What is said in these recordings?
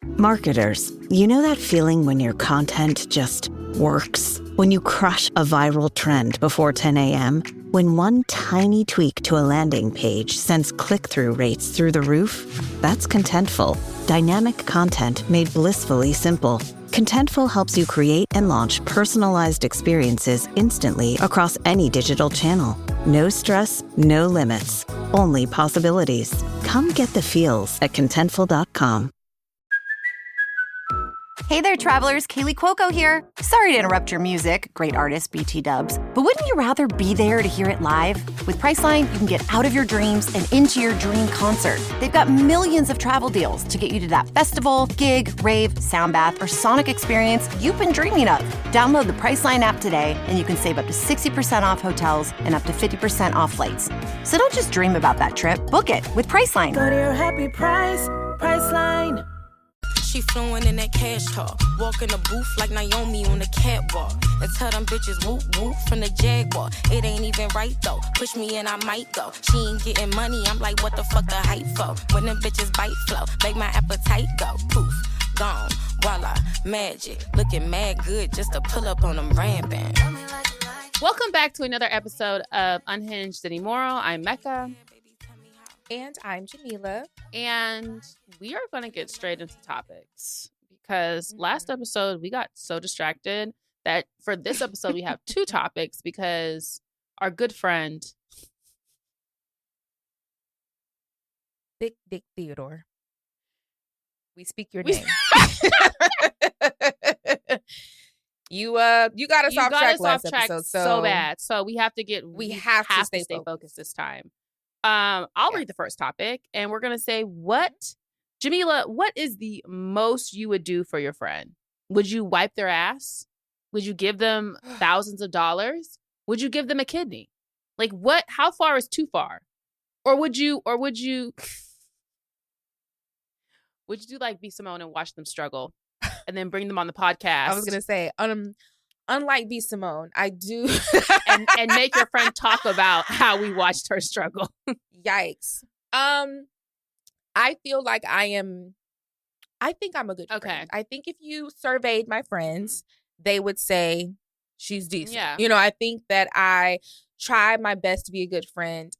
Marketers, you know that feeling when your content just works? When you crush a viral trend before 10 a.m.? When one tiny tweak to a landing page sends click-through rates through the roof? That's Contentful. Dynamic content made blissfully simple. Contentful helps you create and launch personalized experiences instantly across any digital channel. No stress, no limits, only possibilities. Come get the feels at Contentful.com. Hey there, travelers. Kaylee Cuoco here. Sorry to interrupt your music, great artist BT Dubs, but wouldn't you rather be there to hear it live? With Priceline, you can get out of your dreams and into your dream concert. They've got millions of travel deals to get you to that festival, gig, rave, sound bath, or sonic experience you've been dreaming of. Download the Priceline app today, and you can save up to 60% off hotels and up to 50% off flights. So don't just dream about that trip. Book it with Priceline. Go to your happy price, Priceline. She fluent in that cash talk. Walk in the booth like Naomi on the catwalk. And tell them bitches whoop whoop from the Jaguar. It ain't even right though. Push me and I might go. She ain't getting money. I'm like, what the fuck the hype for? When them bitches bite flow, make my appetite go. Poof, gone, voila, magic. Looking mad good just to pull up on them rampant. Welcome back to another episode of Unhinged and Immoral. I'm Mecca. And I'm Jamila. And we are going to get straight into topics because last episode we got so distracted that for this episode we have two topics because our good friend Big Dick Theodore. We speak your name. You got us off track last episode. So bad. So we have to we have to stay focused this time. I'll read the first topic and we're going to say Jamila, what is the most you would do for your friend? Would you wipe their ass? Would you give them thousands of dollars? Would you give them a kidney? Like how far is too far? Or would you do like B. Simone and watch them struggle and then bring them on the podcast? I was going to say, unlike B. Simone, I do. and make your friend talk about how we watched her struggle. Yikes. I feel like I think I'm a good friend. I think if you surveyed my friends, they would say she's decent. Yeah. You know, I think that I try my best to be a good friend.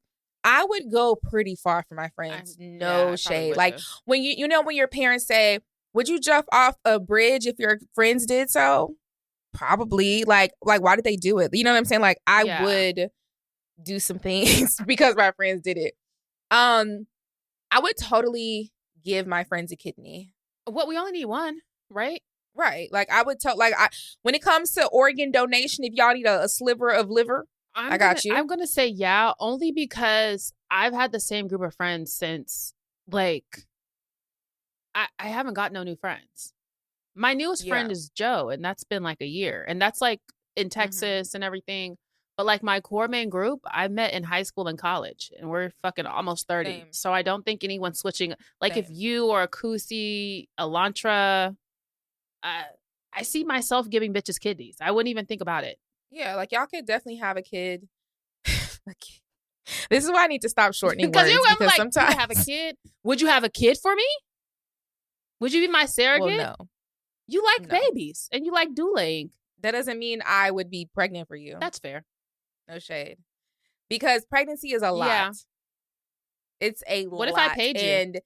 I would go pretty far for my friends. No shade. Like when when your parents say, would you jump off a bridge if your friends did so? Probably. Like why did they do it? You know what I'm saying? Like I would do some things because my friends did it. I would totally give my friends a kidney. What, we only need one, right? Right. Like I would tell when it comes to organ donation, if y'all need a sliver of liver, I got you. I'm gonna say yeah, only because I've had the same group of friends since like I haven't got no new friends. My newest friend is Joe, and that's been like a year. And that's like in Texas and everything. But like my core main group, I met in high school and college, and we're fucking almost 30. Same. So I don't think anyone's switching. Like if you or Akusi, Elantra, I see myself giving bitches kidneys. I wouldn't even think about it. Yeah, like y'all could definitely have a kid. This is why I need to stop shortening words. Because like, sometimes you have a kid. Would you have a kid for me? Would you be my surrogate? Well, no. You like babies and you like dueling. That doesn't mean I would be pregnant for you. That's fair. No shade. Because pregnancy is a lot. Yeah. It's a lot. What if I paid you? And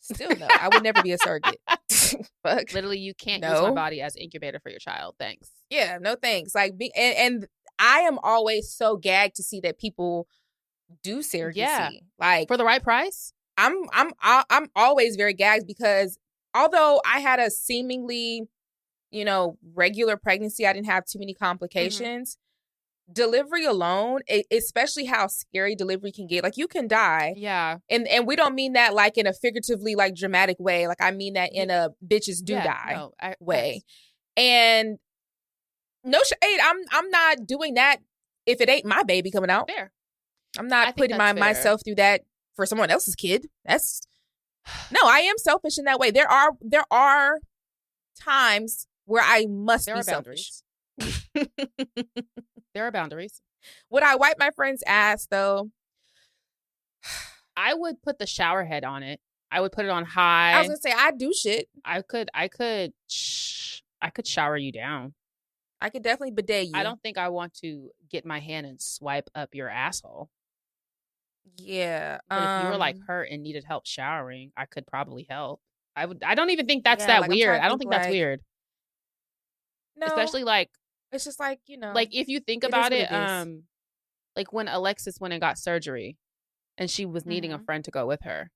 still no. I would never be a surrogate. Fuck. Literally, you can't use my body as incubator for your child. Thanks. Yeah, no thanks. Like, and I am always so gagged to see that people do surrogacy. Yeah. Like for the right price. I'm always very gagged because although I had a seemingly, regular pregnancy, I didn't have too many complications. Delivery alone, especially how scary delivery can get, like you can die. Yeah. And we don't mean that like in a figuratively like dramatic way. Like I mean that in a bitches do die way. And no shade, I'm not doing that if it ain't my baby coming out. Fair. I'm not putting myself through that for someone else's kid. No, I am selfish in that way. There are times where I must be selfish. There are boundaries. Would I wipe my friend's ass though? I would put the shower head on it I would put it on high. I was gonna say I do shit. I could shower you down. I could definitely bidet you. I don't think I want to get my hand and swipe up your asshole. Yeah. But if you were like hurt and needed help showering, I could probably help. I don't even think that's that weird. I don't think that's weird. No. Especially like it's just like, you know. Like if you think about it, like when Alexis went and got surgery and she was needing a friend to go with her.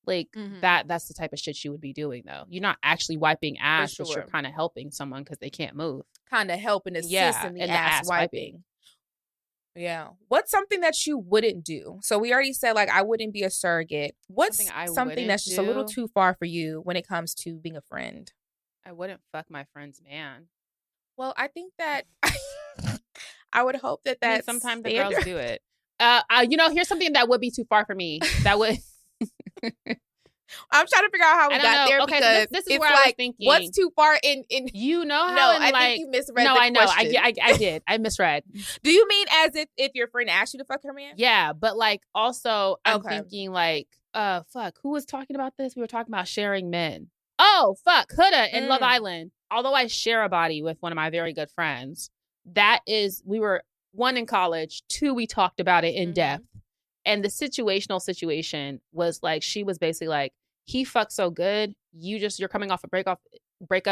Like that's the type of shit she would be doing though. You're not actually wiping ass, but you're kind of helping someone because they can't move. Kind of help and assist in the ass wiping. Yeah. What's something that you wouldn't do? So we already said like I wouldn't be a surrogate. What's something that's just a little too far for you when it comes to being a friend? I wouldn't fuck my friend's man. Well, I think that I would hope that that's sometimes the girls do it. Here's something that would be too far for me. That would. I'm trying to figure out how we got there because so this is where I was thinking. What's too far in I think you misread the I know. question. I did. I misread. Do you mean as if your friend asked you to fuck her man? Yeah, but like also I'm thinking like, fuck, who was talking about this? We were talking about sharing men. Oh, fuck, Huda in Love Island. Although I share a body with one of my very good friends, we were 1 in college, 2 we talked about it in depth. And the situation was like, she was basically like, he fucks so good. You're coming off a breakup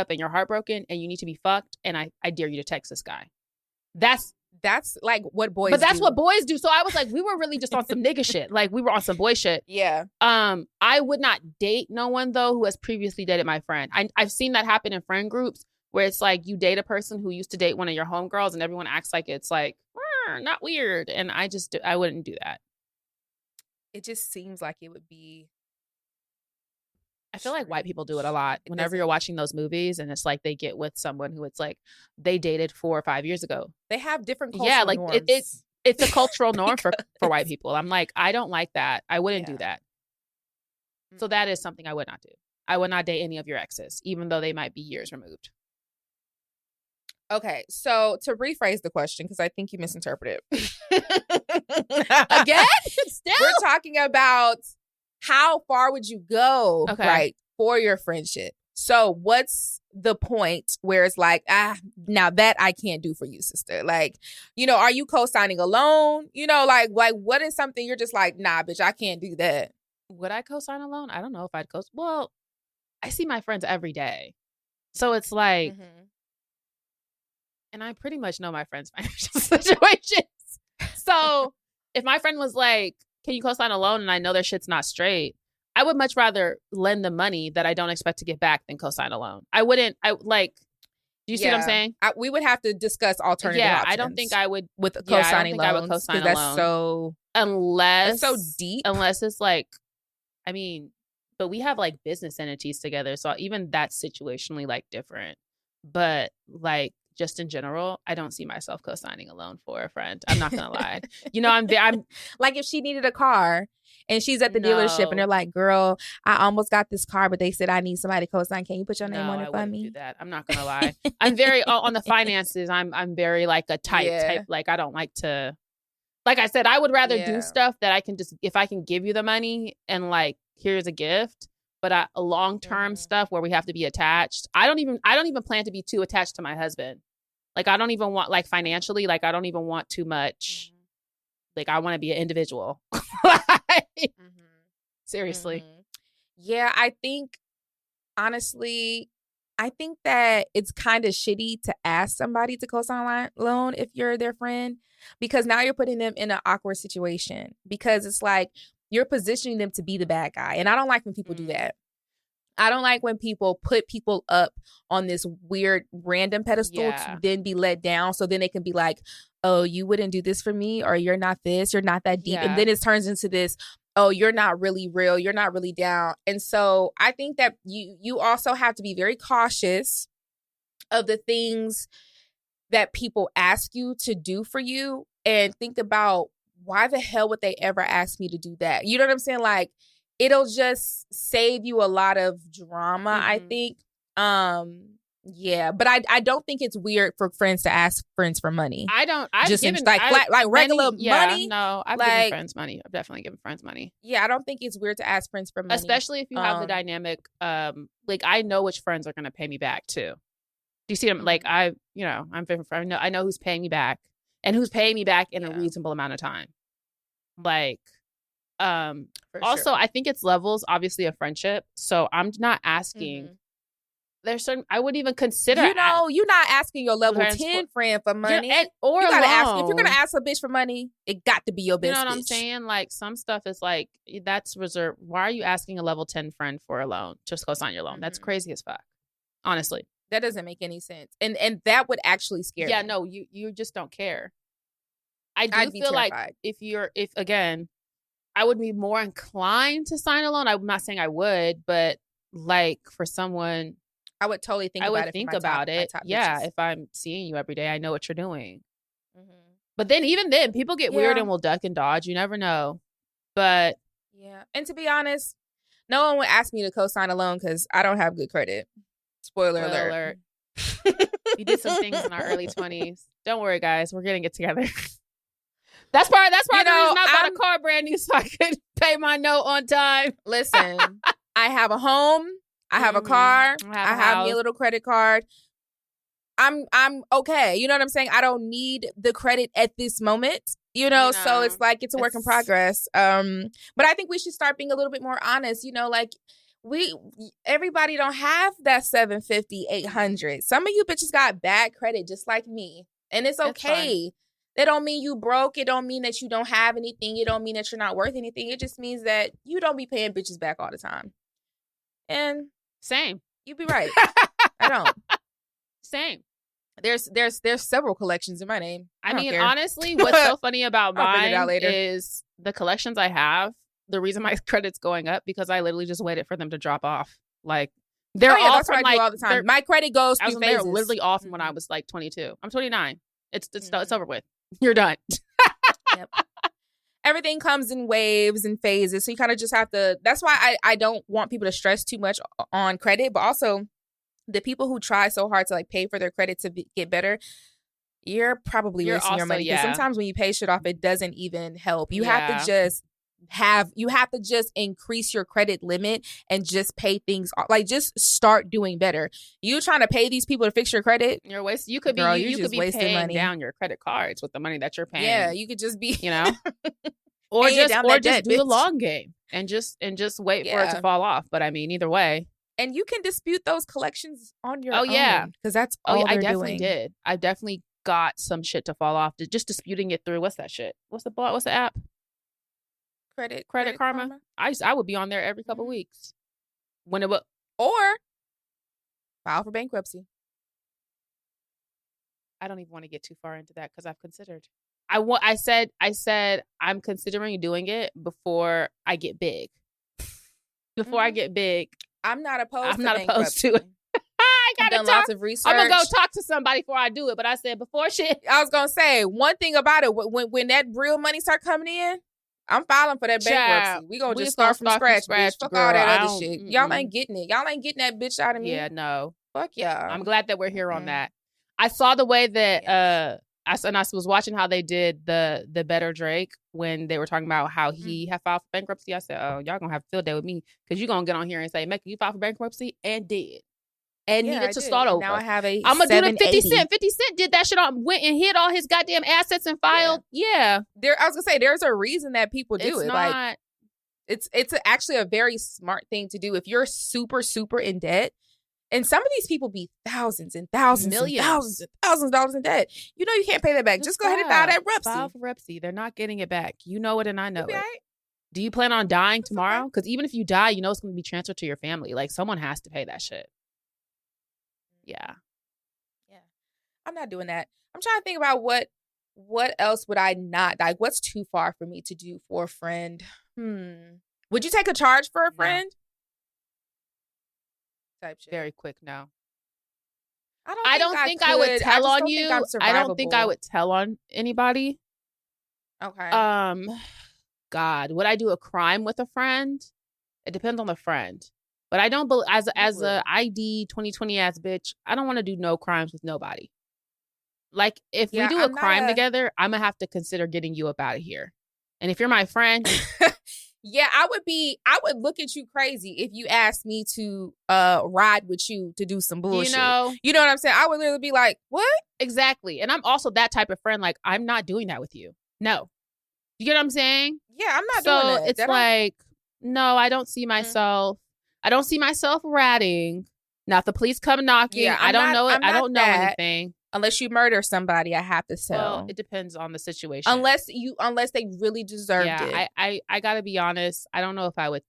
and you're heartbroken and you need to be fucked. And I dare you to text this guy. That's like what boys do. But that's what boys do. So I was like, we were really just on some nigga shit. Like we were on some boy shit. Yeah. I would not date no one though who has previously dated my friend. I've seen that happen in friend groups where it's like you date a person who used to date one of your homegirls and everyone acts like it's like, not weird. And I wouldn't do that. It just seems like it would be. I feel like white people do it a lot. Whenever you're watching those movies and it's like they get with someone who it's like they dated 4 or 5 years ago. They have different cultural norms. It's a cultural norm for white people. I'm like, I don't like that. I wouldn't do that. So that is something I would not do. I would not date any of your exes, even though they might be years removed. Okay, so to rephrase the question, because I think you misinterpreted again, we're talking about how far would you go, right, for your friendship? So what's the point where it's like, now that I can't do for you, sister? Like, are you co-signing alone? Like what is something you're just like, nah, bitch, I can't do that. Would I co-sign alone? I don't know if I'd well, I see my friends every day. So it's like, and I pretty much know my friends' financial situations. So if my friend was like, can you co-sign alone? And I know their shit's not straight, I would much rather lend them money that I don't expect to get back than co-sign alone. Do you see what I'm saying? We would have to discuss alternative options. I don't think I would. With co-signing loans. I would co-sign alone. That's so... Unless... That's so deep. Unless it's like... I mean, but we have like business entities together. So even that's situationally like different. But like... just in general, I don't see myself co-signing alone for a friend. I'm not gonna lie. I'm like if she needed a car and she's at the dealership and they're like, "Girl, I almost got this car, but they said I need somebody to co-sign. Can you put your name on it for me?" Do that. I'm not gonna lie. I'm very on the finances. I'm very like a type. Like I don't like to. Like I said, I would rather do stuff that I can just if I can give you the money and like here's a gift. But a long-term stuff where we have to be attached. I don't even plan to be too attached to my husband. Like, I don't even want, like, financially, like, I don't even want too much. Like, I want to be an individual. Seriously. Yeah, I think, honestly, that it's kind of shitty to ask somebody to co-sign loan if you're their friend. Because now you're putting them in an awkward situation. Because it's like, you're positioning them to be the bad guy. And I don't like when people do that. I don't like when people put people up on this weird random pedestal to then be let down. So then they can be like, oh, you wouldn't do this for me, or you're not this, you're not that deep. And then it turns into this, oh, you're not really real, you're not really down. And so I think that you also have to be very cautious of the things that people ask you to do for you and think about why the hell would they ever ask me to do that? You know what I'm saying? Like, it'll just save you a lot of drama, I think. Yeah, but I don't think it's weird for friends to ask friends for money. I don't. I've just given like regular money. No, I've given friends money. I've definitely given friends money. Yeah, I don't think it's weird to ask friends for money, especially if you have the dynamic. Like I know which friends are going to pay me back too. Do you see them? Like I'm I know who's paying me back and who's paying me back in a reasonable amount of time. Like, also, sure. I think it's levels, obviously, of friendship. So I'm not asking. There's certain I wouldn't even consider. You're not asking your level 10 friend for money. Or you gotta ask if you're gonna ask a bitch for money, it got to be your bitch. You know what I'm saying? Like some stuff is like that's reserved. Why are you asking a level 10 friend for a loan? Just go sign your loan. That's crazy as fuck. Honestly, that doesn't make any sense. And that would actually scare me. Yeah, no, you just don't care. I'd feel like if again, I would be more inclined to sign a loan. I'm not saying I would, but like for someone. I would totally think about it. I would think about it. Yeah, if I'm seeing you every day, I know what you're doing. But then even then, people get weird and will duck and dodge. You never know. But yeah, and to be honest, no one would ask me to co-sign a loan because I don't have good credit. Spoiler alert. We did some things in our early 20s. Don't worry, guys. We're getting it together. That's part of the reason I bought a car brand new so I could pay my note on time. Listen, I have a home. I have a car. I have me a little credit card. I'm okay. You know what I'm saying? I don't need the credit at this moment. You know, so it's like it's a work in progress. But I think we should start being a little bit more honest. You know, like everybody don't have that 750, 800. Some of you bitches got bad credit just like me. And it's okay. That don't mean you broke. It don't mean that you don't have anything. It don't mean that you're not worth anything. It just means that you don't be paying bitches back all the time. And same. You be right. I don't. Same. There's several collections in my name. I mean, honestly, what's so funny about mine is the collections I have. The reason my credit's going up because I literally just waited for them to drop off. Like they're all that's from what I do all the time. My credit goes through phases. They're literally all from when I was like 22. I'm 29. It's over with. You're done. Yep. Everything comes in waves and phases. So you kind of just have to, that's why I don't want people to stress too much on credit, but also the people who try so hard to like pay for their credit to get better, you're probably wasting your money. Because sometimes when you pay shit off, it doesn't even help. You have to just increase your credit limit and just pay things like just start doing better. You trying to pay these people to fix your credit? You're wasting. You could be paying money down your credit cards with the money that you're paying. Yeah, you could just be, or just do the long game and just wait for it to fall off. But I mean, either way. And you can dispute those collections on your own. Yeah, because that's all they're definitely doing. Did. I definitely got some shit to fall off. Just disputing it through. What's that shit? What's the app? Credit Karma. I would be on there every couple weeks. When it would, or file for bankruptcy. I don't even want to get too far into that because I've considered. I said I'm considering doing it before I get big. Before I get big, I'm not opposed to it. I gotta done lots of research. I'm gonna go talk to somebody before I do it. But I said before shit. I was gonna say one thing about it when that real money start coming in. I'm filing for that bankruptcy. We gonna just start from scratch, bitch. Fuck all that other shit. Y'all ain't getting it. Y'all ain't getting that bitch out of me. Yeah, no. Fuck y'all. I'm glad that we're here on that. I saw the way that I was watching how they did the Better Drake when they were talking about how he had filed for bankruptcy. I said, oh, y'all gonna have to field day with me because you're gonna get on here and say, Mecca, you filed for bankruptcy and did. And needed to start over. Now I have I'm gonna do the 50 Cent. 50 Cent did that shit went and hid all his goddamn assets and filed. Yeah. I was gonna say there's a reason that people do it. Like it's actually a very smart thing to do if you're super, super in debt. And some of these people be thousands and thousands, millions, and thousands and thousands of dollars in debt. You know you can't pay that back. Just go ahead and file that rupsy. File for rupsy. They're not getting it back. You know it and I know it. Right. Do you plan on dying tomorrow? Because even if you die, you know it's going to be transferred to your family. Like someone has to pay that shit. Yeah. I'm not doing that. I'm trying to think about what else would I not like? What's too far for me to do for a friend? Would you take a charge for a friend? Type shit. Very quick, no. I don't think I would tell on you. I don't think I would tell on anybody. Okay. God, would I do a crime with a friend? It depends on the friend. But I don't believe as a ID 2020 ass bitch, I don't want to do no crimes with nobody. Like if we do a crime together, I'm gonna have to consider getting you up out of here. And if you're my friend, yeah, I would look at you crazy if you asked me to ride with you to do some bullshit. You know what I'm saying? I would literally be like, what? Exactly. And I'm also that type of friend. Like, I'm not doing that with you. No. You get what I'm saying? Yeah, I'm not doing that. So it's like, no, I don't see myself. I don't see myself ratting. Now, if the police come knocking, I don't know it. I don't know anything. Unless you murder somebody, I have to tell. Well, it depends on the situation. Unless they really deserved it. I gotta be honest. I don't know if I would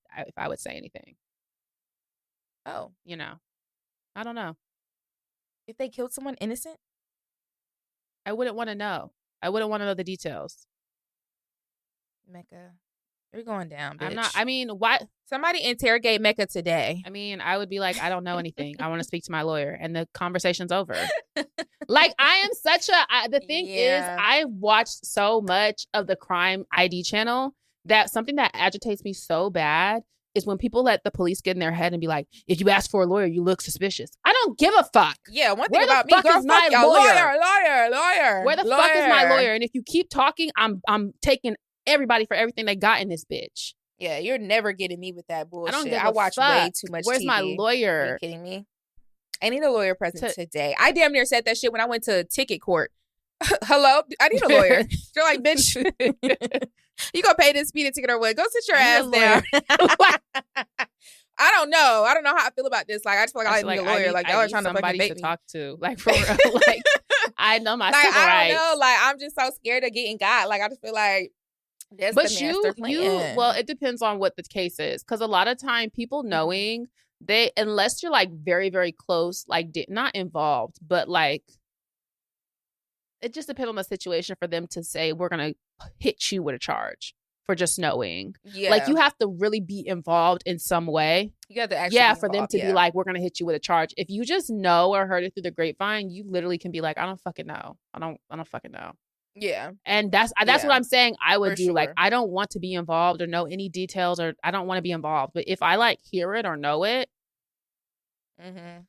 say anything. Oh, I don't know. If they killed someone innocent, I wouldn't want to know. I wouldn't want to know the details. Mecca, you're going down, bitch. I'm not. I mean, what? Somebody interrogate Mecca today. I mean, I would be like, I don't know anything. I want to speak to my lawyer, and the conversation's over. Like, I am such a. The thing is, I've watched so much of the crime ID channel that something that agitates me so bad is when people let the police get in their head and be like, if you ask for a lawyer, you look suspicious. I don't give a fuck. Yeah, one thing about me, girl, fuck your lawyer. Where the fuck is my lawyer? And if you keep talking, I'm taking everybody for everything they got in this bitch. Yeah, you're never getting me with that bullshit. I watch way too much Where's TV. my lawyer? Are you kidding me? I need a lawyer present today. I damn near said that shit when I went to ticket court. Hello? I need a lawyer. They're like, bitch, you gonna pay this speeding ticket or what? Go sit your ass down. I don't know. I don't know how I feel about this. Like, I just feel like I need a lawyer. Like, y'all are trying to fucking make me talk to. Like, for real. Like, I know my civil rights. I don't know. Like, I'm just so scared of getting got. Like, I just feel like that's the master plan. Well, it depends on what the case is. Because a lot of time, people knowing, unless you're like very, very close, like not involved, but like, it just depends on the situation for them to say, we're going to hit you with a charge for just knowing. Yeah. Like, you have to really be involved in some way. You have to actually for them to be like, we're going to hit you with a charge. If you just know or heard it through the grapevine, you literally can be like, I don't fucking know. I don't fucking know. Yeah. And that's what I'm saying I would do. Sure. Like, I don't want to be involved or know any details, or I don't want to be involved. But if I like hear it or know it, I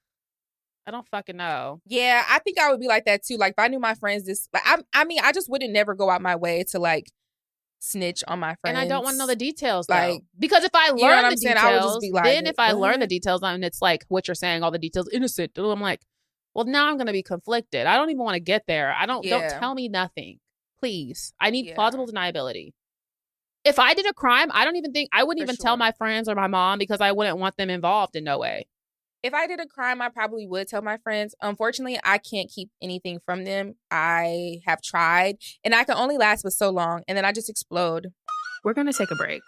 don't fucking know. Yeah, I think I would be like that too. Like, if I knew my friends I just wouldn't never go out my way to like snitch on my friends. And I don't want to know the details, like, because if I learn the details, I would just be like, then if I learn the details and it's like what you're saying, all the details innocent, I'm like, well, now I'm going to be conflicted. I don't even want to get there. Don't tell me nothing. Please. I need plausible deniability. If I did a crime, I wouldn't even tell my friends or my mom, because I wouldn't want them involved in no way. If I did a crime, I probably would tell my friends. Unfortunately, I can't keep anything from them. I have tried, and I can only last for so long, and then I just explode. We're going to take a break.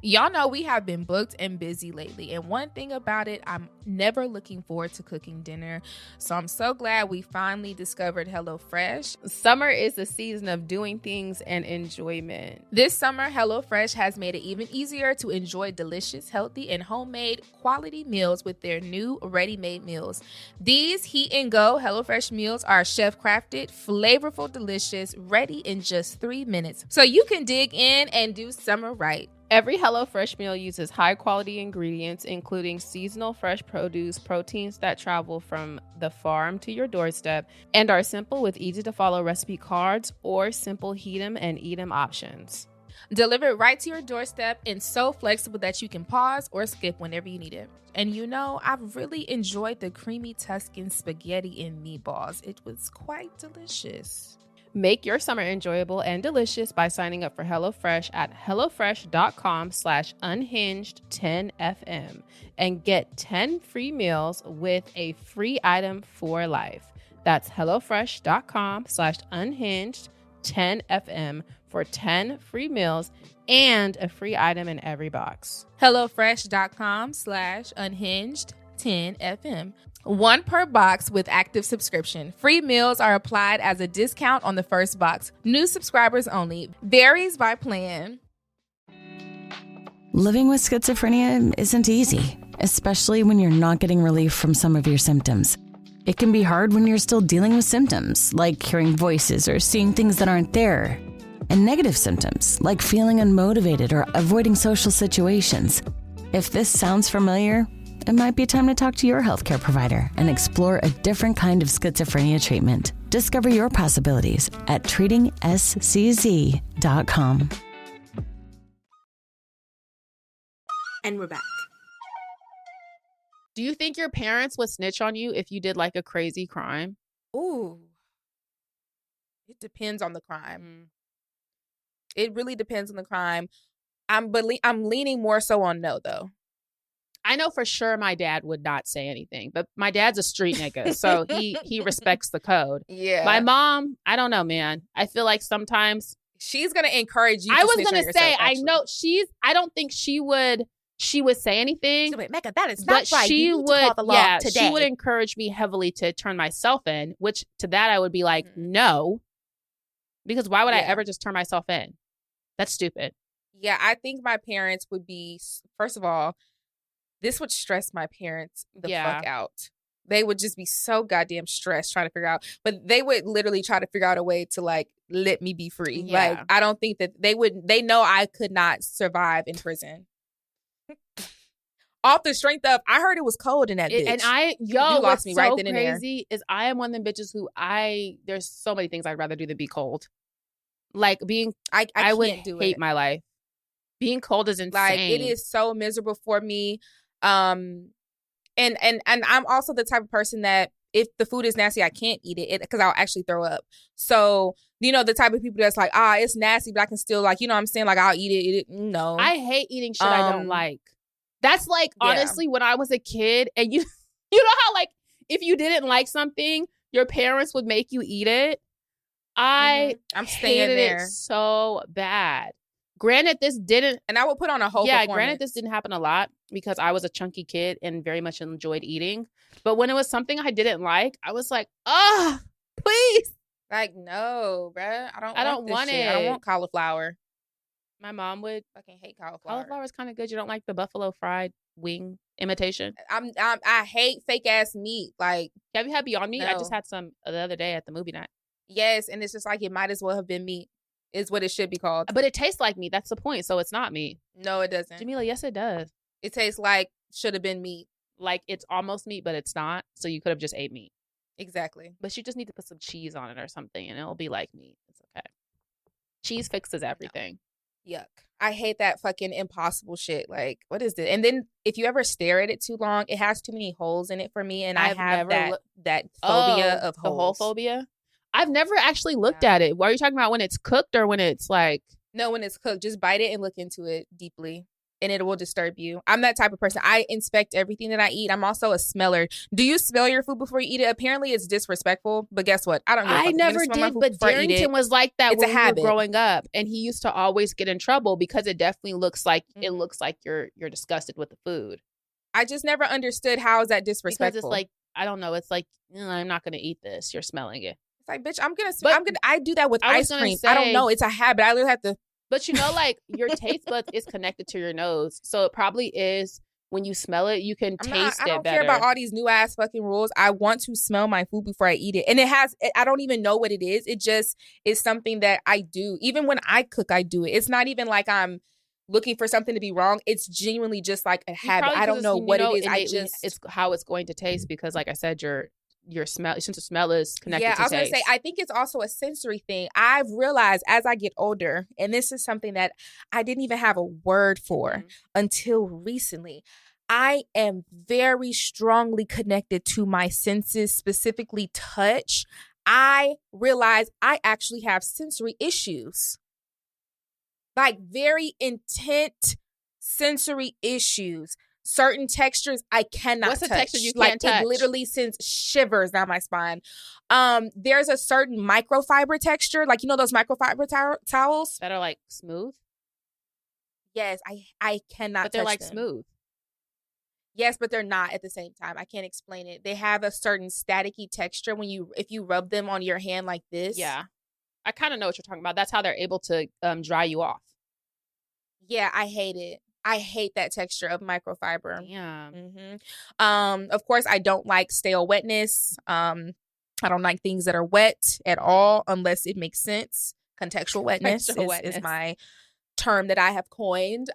Y'all know we have been booked and busy lately, and one thing about it, I'm never looking forward to cooking dinner. So I'm so glad we finally discovered HelloFresh. Summer is the season of doing things and enjoyment. This summer, HelloFresh has made it even easier to enjoy delicious, healthy, and homemade quality meals with their new ready-made meals. These heat and go HelloFresh meals are chef-crafted, flavorful, delicious, ready in just 3 minutes. So you can dig in and do summer right. Every HelloFresh meal uses high-quality ingredients, including seasonal fresh produce, proteins that travel from the farm to your doorstep, and are simple with easy-to-follow recipe cards or simple heat 'em and eat 'em options. Delivered right to your doorstep and so flexible that you can pause or skip whenever you need it. And I've really enjoyed the creamy Tuscan spaghetti and meatballs. It was quite delicious. Make your summer enjoyable and delicious by signing up for HelloFresh at hellofresh.com/unhinged10fm and get 10 free meals with a free item for life. That's hellofresh.com/unhinged10fm for 10 free meals and a free item in every box. hellofresh.com/unhinged10fm. 1 per box with active subscription. Free meals are applied as a discount on the first box. New subscribers only. Varies by plan. Living with schizophrenia isn't easy, especially when you're not getting relief from some of your symptoms. It can be hard when you're still dealing with symptoms, like hearing voices or seeing things that aren't there. And negative symptoms, like feeling unmotivated or avoiding social situations. If this sounds familiar, it might be time to talk to your healthcare provider and explore a different kind of schizophrenia treatment. Discover your possibilities at treatingscz.com. And we're back. Do you think your parents would snitch on you if you did like a crazy crime? Ooh. It depends on the crime. It really depends on the crime. I'm leaning more so on no, though. I know for sure my dad would not say anything, but my dad's a street nigga, so he respects the code. Yeah. My mom, I don't know, man. I feel like sometimes she's gonna encourage you. I was gonna say, I know I don't think she would say anything. So wait, Mecca, that is not right. She you need would, to call the law today. She would encourage me heavily to turn myself in, which to that I would be like, no, because why would I ever just turn myself in? That's stupid. Yeah, I think my parents would be, first of all, this would stress my parents the fuck out. They would just be so goddamn stressed trying to figure out, but they would literally try to figure out a way to like, let me be free. Yeah. Like, I don't think that they know I could not survive in prison. Off the strength of, I heard it was cold in that bitch. You lost me right then and there. Crazy is I am one of them bitches who there's so many things I'd rather do than be cold. Like I would hate my life. Being cold is insane. Like, it is so miserable for me. And I'm also the type of person that if the food is nasty, I can't eat it because I'll actually throw up. So, you know, the type of people that's like, it's nasty, but I can still, like, you know what I'm saying? Like, I'll eat it. No. I hate eating shit I don't like. That's like, honestly, when I was a kid and you know how, like, if you didn't like something, your parents would make you eat it. I'm staying there. It so bad. Granted, this didn't... And I would put on a whole performance. Granted, this didn't happen a lot because I was a chunky kid and very much enjoyed eating. But when it was something I didn't like, I was like, please. Like, no, bruh. I don't want it. I don't want cauliflower. My mom would fucking hate cauliflower. Cauliflower is kind of good. You don't like the buffalo fried wing imitation? I hate fake ass meat. Like, have you had Beyond Meat? No. I just had some the other day at the movie night. Yes, and it's just like it might as well have been meat. Is what it should be called. But it tastes like meat. That's the point. So it's not meat. No, it doesn't. Jamila, yes, it does. It tastes like should have been meat. Like it's almost meat, but it's not. So you could have just ate meat. Exactly. But you just need to put some cheese on it or something, and it'll be like meat. It's okay. Cheese fixes everything. No. Yuck. I hate that fucking impossible shit. Like, what is it? And then if you ever stare at it too long, it has too many holes in it for me, and I have that phobia of holes. The hole phobia? I've never actually looked at it. What are you talking about, when it's cooked or when it's like... No, when it's cooked. Just bite it and look into it deeply and it will disturb you. I'm that type of person. I inspect everything that I eat. I'm also a smeller. Do you smell your food before you eat it? Apparently it's disrespectful, but guess what? I don't know. I never did, but Darrington was like that when we were growing up, and he used to always get in trouble because it definitely looks like it looks like you're disgusted with the food. I just never understood how is that disrespectful. Because it's like, I don't know. It's like, I'm not going to eat this. You're smelling it. Like, bitch, I do that with ice cream. I don't know. It's a habit. I literally have to. But you know, like, your taste buds is connected to your nose. So it probably is when you smell it, you can taste it better. I don't care about all these new ass fucking rules. I want to smell my food before I eat it. And I don't even know what it is. It just is something that I do. Even when I cook, I do it. It's not even like I'm looking for something to be wrong. It's genuinely just like a habit. I don't know what it is. It's how it's going to taste because, like I said, your smell, since the smell is connected to taste. Yeah, I was going to say, I think it's also a sensory thing. I've realized as I get older, and this is something that I didn't even have a word for until recently, I am very strongly connected to my senses, specifically touch. I realize I actually have sensory issues. Like very intense sensory issues. Certain textures I cannot touch. What's the texture you can't touch? It literally sends shivers down my spine. There's a certain microfiber texture, like, you know those microfiber towels that are like smooth. Yes, I cannot. But they're touch like them. Smooth. Yes, but they're not at the same time. I can't explain it. They have a certain staticky texture if you rub them on your hand like this. Yeah, I kind of know what you're talking about. That's how they're able to dry you off. Yeah, I hate it. I hate that texture of microfiber. Yeah. Of course, I don't like stale wetness. I don't like things that are wet at all unless it makes sense. Contextual wetness is my term that I have coined.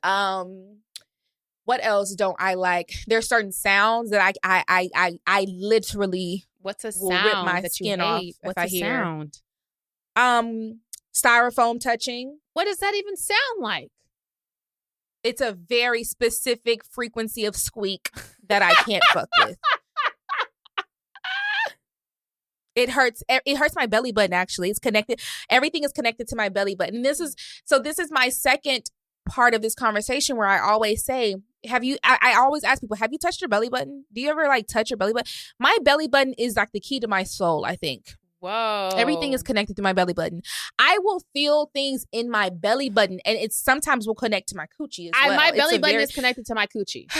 What else don't I like? There's certain sounds that I literally What's a will rip sound my that you skin off hate? if What's I a hear. sound? Styrofoam touching. What does that even sound like? It's a very specific frequency of squeak that I can't fuck with. It hurts. It hurts my belly button. Actually, it's connected. Everything is connected to my belly button. And this is my second part of this conversation where I always say, I always ask people, have you touched your belly button? Do you ever like touch your belly button? My belly button is like the key to my soul, I think. Whoa. Everything is connected to my belly button. I will feel things in my belly button, and it sometimes will connect to my coochie as well. My belly button is connected to my coochie.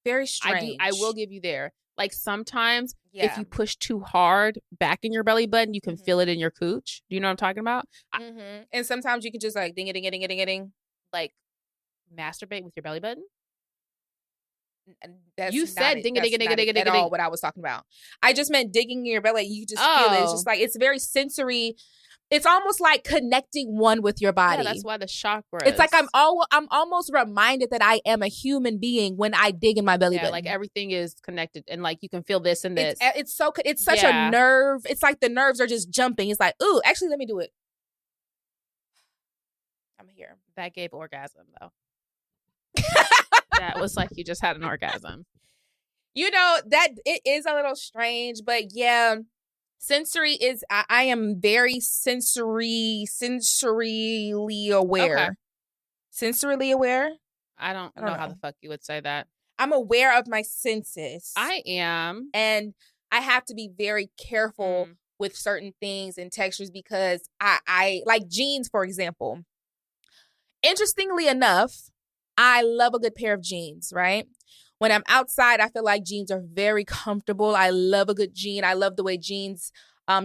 Very strange. I will give you there. Like sometimes if you push too hard back in your belly button, you can feel it in your cooch. Do you know what I'm talking about? And sometimes you can just like ding-a-ding-a-ding-a-ding-a-ding. Like masturbate with your belly button. That's you said ding a ding a ding a ding a ding at all what I was talking about. I just meant digging in your belly. You just feel it. It's just like, it's very sensory. It's almost like connecting one with your body. Yeah, that's why the chakras. It's like I'm almost reminded that I am a human being when I dig in my belly button. Like everything is connected, and like you can feel this and this. It's such a nerve. It's like the nerves are just jumping. It's like, ooh, actually, let me do it. I'm here. That gave orgasm though. That was like you just had an orgasm. You know, that it is a little strange, but yeah, sensory is, I am very sensorily aware. Okay. Sensorily aware? I don't know how the fuck you would say that. I'm aware of my senses. I am. And I have to be very careful with certain things and textures because I like jeans, for example. Interestingly enough, I love a good pair of jeans, right? When I'm outside, I feel like jeans are very comfortable. I love a good jean. I love the way jeans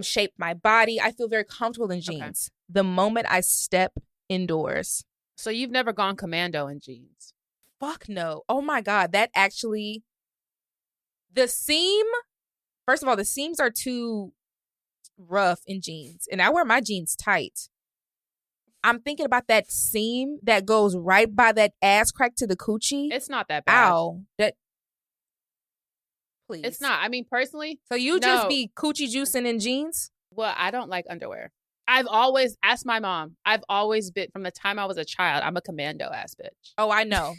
shape my body. I feel very comfortable in jeans. Okay. The moment I step indoors. So you've never gone commando in jeans? Fuck no. Oh my God. That actually, the seam, first of all, the seams are too rough in jeans. And I wear my jeans tight. I'm thinking about that seam that goes right by that ass crack to the coochie. It's not that bad. Ow. Please. It's not. I mean, personally. So you just be coochie juicing in jeans? Well, I don't like underwear. I've always asked my mom. I've always been, from the time I was a child, I'm a commando ass bitch. Oh, I know.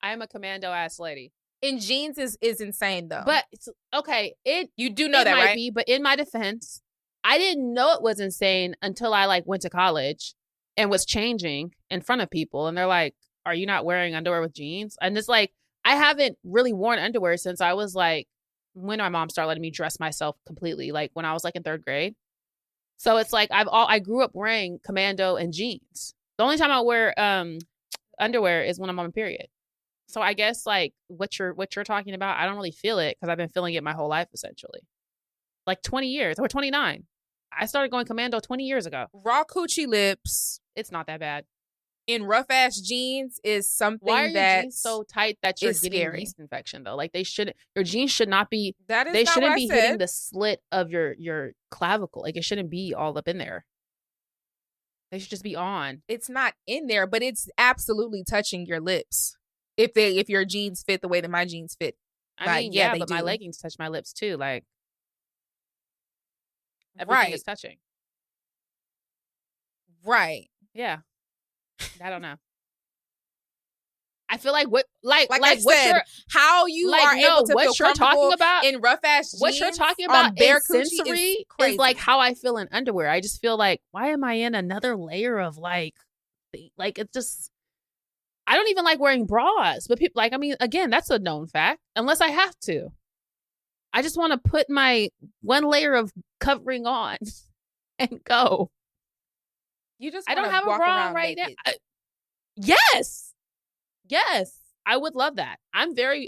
I am a commando ass lady. In jeans is insane though. But it's okay. You do know that, might right? Be, but in my defense, I didn't know it was insane until I like went to college and was changing in front of people. And they're like, are you not wearing underwear with jeans? And it's like, I haven't really worn underwear since I was like, when my mom started letting me dress myself completely, like when I was like in 3rd grade. So it's like, I grew up wearing commando and jeans. The only time I wear underwear is when I'm on a period. So I guess like what you're talking about, I don't really feel it because I've been feeling it my whole life, essentially. Like 20 years or 29. I started going commando 20 years ago. Raw coochie lips. It's not that bad. In rough ass jeans is something Why are your that's jeans so tight that you're getting scary. yeast infection though? Like your jeans should not be. That is they not shouldn't what be I said. hitting the slit of your clavicle. Like it shouldn't be all up in there. They should just be on. It's not in there, but it's absolutely touching your lips. If your jeans fit the way that my jeans fit. I mean, yeah, but do. my leggings touch my lips too. Like everything is touching. Right. Yeah. I don't know. I feel like what I said, how you are able to feel comfortable about in rough ass jeans. What you're talking about bare sensory is like how I feel in underwear. I just feel like, why am I in another layer of like it's just, I don't even like wearing bras, but people like, I mean, again, that's a known fact unless I have to. I just want to put my one layer of covering on and go. You just I don't have a bra on right now. Yes. I would love that. I'm very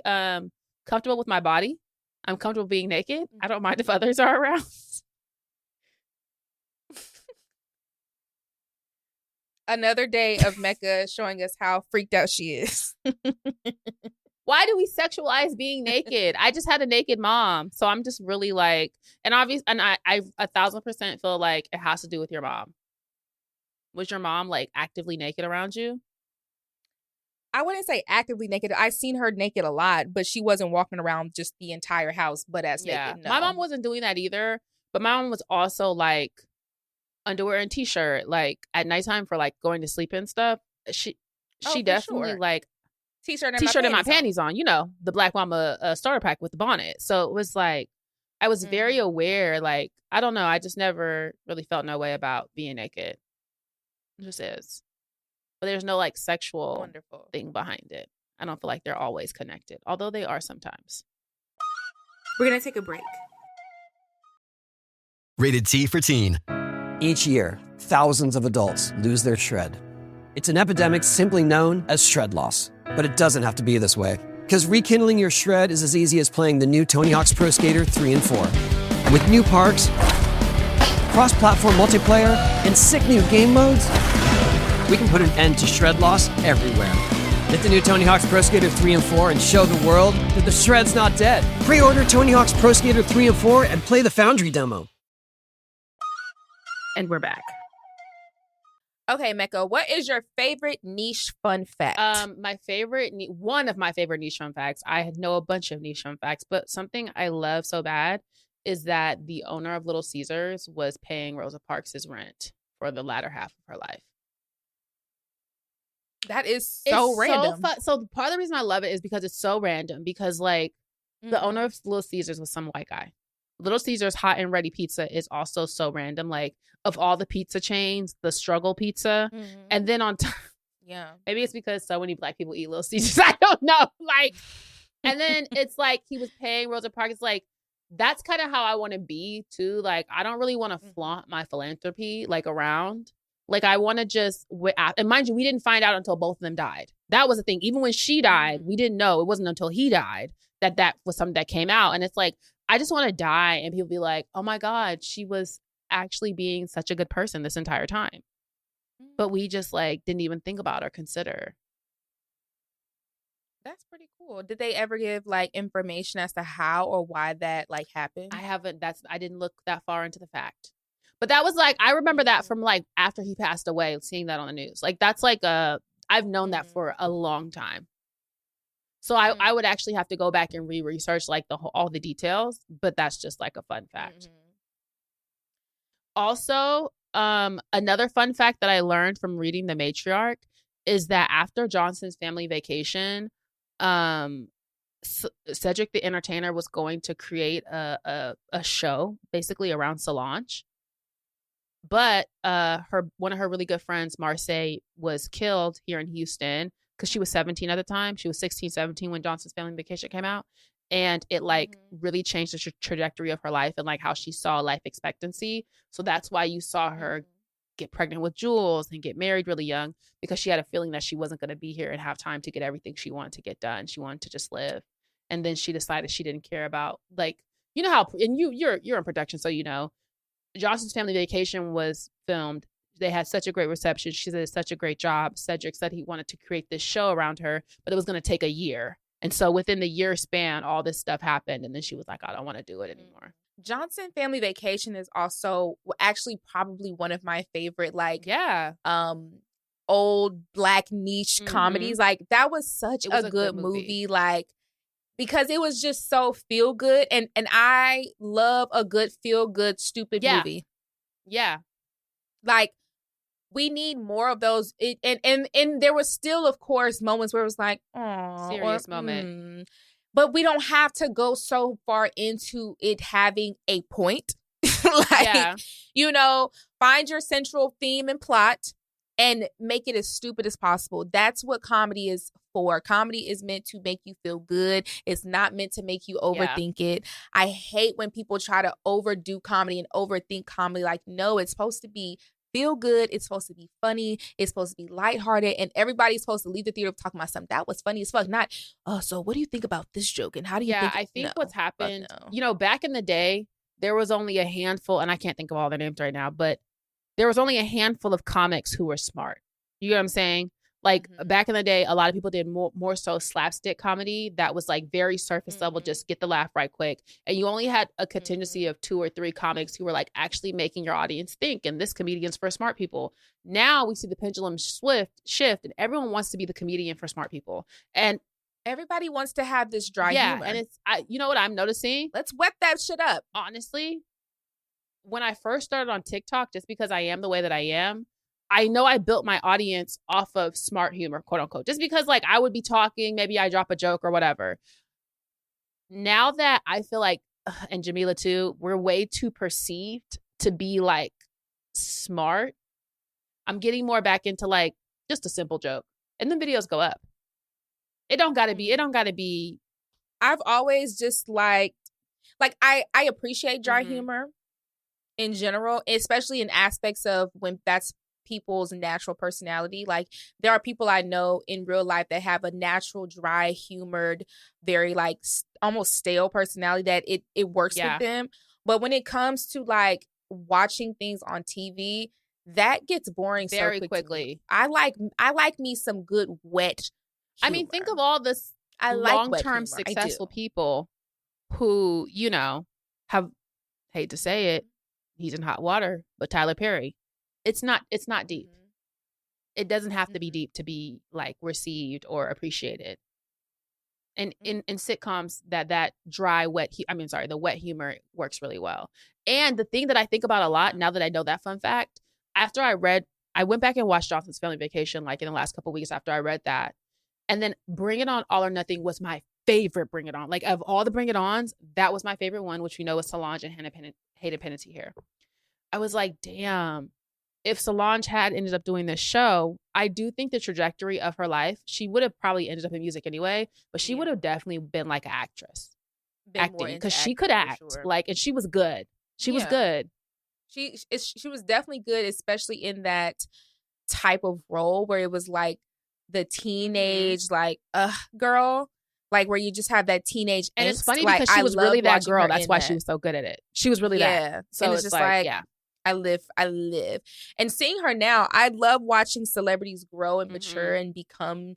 comfortable with my body. I'm comfortable being naked. I don't mind if others are around. Another day of Mecca showing us how freaked out she is. Why do we sexualize being naked? I just had a naked mom. So I'm just really like, and obviously, and I 1,000% feel like it has to do with your mom. Was your mom like actively naked around you? I wouldn't say actively naked. I seen her naked a lot, but she wasn't walking around just the entire house butt ass naked. No. My mom wasn't doing that either, but my mom was also like underwear and t-shirt, like at nighttime for like going to sleep and stuff. She definitely like t-shirt and my panties on. You know, the Black Mama starter pack with the bonnet. So it was like I was very aware. Like I don't know, I just never really felt no way about being naked. It just is. But there's no like sexual thing behind it. I don't feel like they're always connected, although they are sometimes. We're going to take a break. Rated T for teen. Each year, thousands of adults lose their shred. It's an epidemic simply known as shred loss. But it doesn't have to be this way. Because rekindling your shred is as easy as playing the new Tony Hawk's Pro Skater 3 and 4. With new parks, cross-platform multiplayer, and sick new game modes, we can put an end to shred loss everywhere. Get the new Tony Hawk's Pro Skater 3 and 4 and show the world that the shred's not dead. Pre-order Tony Hawk's Pro Skater 3 and 4 and play the Foundry demo. And we're back. Okay, Mecca, what is your favorite niche fun fact? One of my favorite niche fun facts, I know a bunch of niche fun facts, but something I love so bad is that the owner of Little Caesars was paying Rosa Parks' rent for the latter half of her life. That is so random. So part of the reason I love it is because it's so random, because like the owner of Little Caesars was some white guy. Little Caesars hot and ready pizza is also so random. Like of all the pizza chains, the struggle pizza. And then on top, maybe it's because so many Black people eat Little Caesars. I don't know. Like, and then it's like he was paying Rosa Parks. It's like, that's kind of how I want to be too. Like, I don't really want to flaunt my philanthropy like around. Like, I want to just, and mind you, we didn't find out until both of them died. That was the thing. Even when she died, we didn't know. It wasn't until he died that was something that came out. And it's like, I just want to die and people be like, oh my God, she was actually being such a good person this entire time. But we just like didn't even think about or consider. That's pretty cool. Did they ever give like information as to how or why that like happened? I didn't look that far into the fact. But that was like, I remember that from like after he passed away, seeing that on the news. Like that's like I've known that for a long time. So I would actually have to go back and re-research like all the details, but that's just like a fun fact. Also, another fun fact that I learned from reading The Matriarch is that after Johnson's family vacation, Cedric the Entertainer was going to create a show basically around Solange. But one of her really good friends, Marseille, was killed here in Houston because she was 17 at the time. She was 16, 17 when Johnson's Family Vacation came out. And it like really changed the trajectory of her life and like how she saw life expectancy. So that's why you saw her get pregnant with Jules and get married really young, because she had a feeling that she wasn't going to be here and have time to get everything she wanted to get done. She wanted to just live. And then she decided she didn't care about, like, you know how, and you're in production, so you know, Johnson's Family Vacation was filmed. They had such a great reception. She did such a great job. Cedric said he wanted to create this show around her, but it was going to take a year. And so within the year span, all this stuff happened. And then she was like, I don't want to do it anymore. Johnson Family Vacation is also actually probably one of my favorite, like, old Black niche comedies. Like, that was such a good movie. Like, because it was just so feel good. And I love a good feel good, stupid movie. Yeah. Like, we need more of those. And there was still, of course, moments where it was like, oh, serious moment. But we don't have to go so far into it having a point. You know, find your central theme and plot and make it as stupid as possible. That's what comedy is for. Comedy is meant to make you feel good. It's not meant to make you overthink it. I hate when people try to overdo comedy and overthink comedy. Like, no, it's supposed to be feel good. It's supposed to be funny. It's supposed to be lighthearted. And everybody's supposed to leave the theater talking about something that was funny as fuck. Not, oh, so what do you think about this joke? And how do you think? I think what's happened, you know, back in the day, there was only a handful, and I can't think of all their names right now, but there was only a handful of comics who were smart. You know what I'm saying? Like back in the day, a lot of people did more so slapstick comedy that was like very surface level, just get the laugh right quick. And you only had a contingency of 2 or 3 comics who were like actually making your audience think. And this comedian's for smart people. Now we see the pendulum shift and everyone wants to be the comedian for smart people. And everybody wants to have this dry humor. And it's, you know what I'm noticing? Let's wet that shit up. Honestly, when I first started on TikTok, just because I am the way that I am, I know I built my audience off of smart humor, quote unquote, just because like I would be talking, maybe I drop a joke or whatever. Now that I feel like, and Jamila too, we're way too perceived to be like smart. I'm getting more back into like just a simple joke and then videos go up. It don't gotta be. I've always just like I appreciate dry humor in general, especially in aspects of when that's people's natural personality. Like there are people I know in real life that have a natural, dry, humored, very like almost stale personality that it works with them. But when it comes to like watching things on TV, that gets boring very so quickly. I like me some good wet humor. I mean, think of all this long-term successful people who, you know, have, hate to say it, he's in hot water, but Tyler Perry. It's not deep. It doesn't have to be deep to be like received or appreciated. And in sitcoms, that dry, the wet humor works really well. And the thing that I think about a lot now that I know that fun fact, after I went back and watched Jonathan's Family Vacation like in the last couple of weeks after I read that. And then Bring It On, All or Nothing was my favorite Bring It On. Like of all the Bring It Ons, that was my favorite one, which we know is Solange and Hayden Panettiere. I was like, damn. If Solange had ended up doing this show, I do think the trajectory of her life, she would have probably ended up in music anyway, but she would have definitely been like an actress. Acting, because she could act. Sure. Like, and she was good. She was good. She was definitely good, especially in that type of role where it was like the teenage, like, girl. Like where you just have that teenage and angst. It's funny because she was really that girl. That's why she was so good at it. She was really that. So it's just like I live. And seeing her now, I love watching celebrities grow and mature and become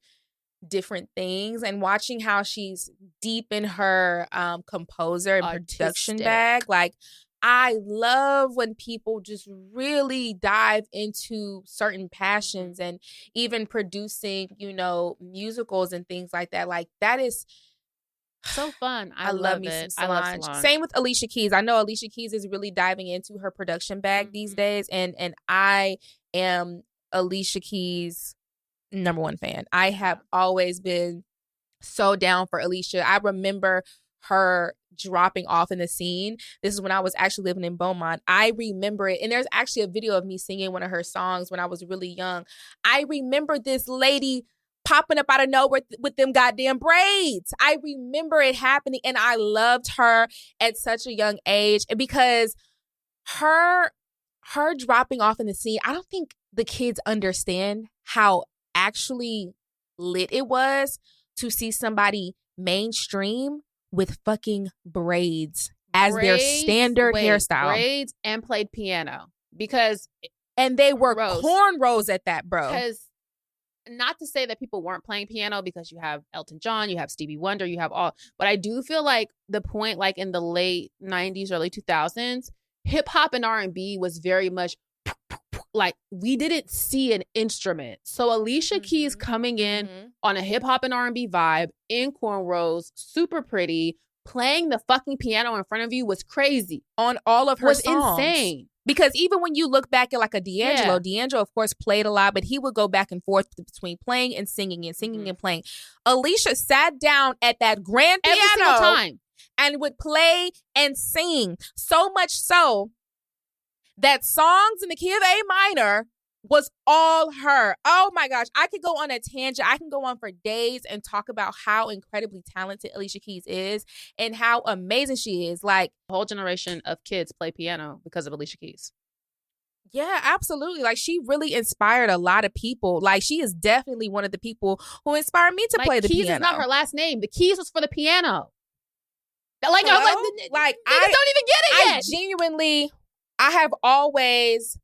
different things, and watching how she's deep in her composer and production bag. Like, I love when people just really dive into certain passions and even producing, you know, musicals and things like that. Like, that is so fun. I love me some Solange. Same with Alicia Keys. I know Alicia Keys is really diving into her production bag these days, and I am Alicia Keys' #1 fan. I have always been so down for Alicia. I remember her dropping off in the scene. This is when I was actually living in Beaumont. I remember it, and there's actually a video of me singing one of her songs when I was really young. I remember this lady popping up out of nowhere with them goddamn braids. I remember it happening, and I loved her at such a young age. And because her dropping off in the scene, I don't think the kids understand how actually lit it was to see somebody mainstream with fucking braids as their standard hairstyle. Braids and played piano. And they were cornrows at that, bro. Because not to say that people weren't playing piano, because you have Elton John, you have Stevie Wonder, you have all, but I do feel like the point, like in the late 90s, early 2000s, hip hop and R&B was very much like, we didn't see an instrument. So Alicia Keys coming in on a hip hop and R&B vibe, in cornrows, super pretty, playing the fucking piano in front of you was crazy. On all of her songs. Was insane. Because even when you look back at like a D'Angelo, D'Angelo, of course, played a lot, but he would go back and forth between playing and singing and playing. Alicia sat down at that grand piano every single time and would play and sing. So much so that songs in the key of A minor was all her. Oh my gosh. I could go on a tangent. I can go on for days and talk about how incredibly talented Alicia Keys is and how amazing she is. Like, a whole generation of kids play piano because of Alicia Keys. Yeah, absolutely. Like, she really inspired a lot of people. Like, she is definitely one of the people who inspired me to play the Keys piano. Is not her last name. The Keys was for the piano. Like, hello? I was like, I don't even get it yet. I have always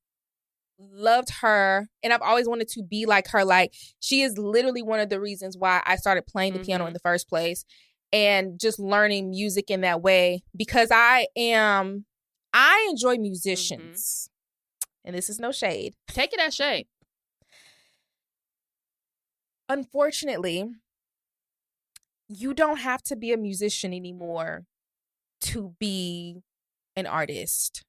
loved her, and I've always wanted to be like her. Like, she is literally one of the reasons why I started playing the piano in the first place, and just learning music in that way, because I enjoy musicians. And this is no shade. Take it as shade. Unfortunately, you don't have to be a musician anymore to be an artist.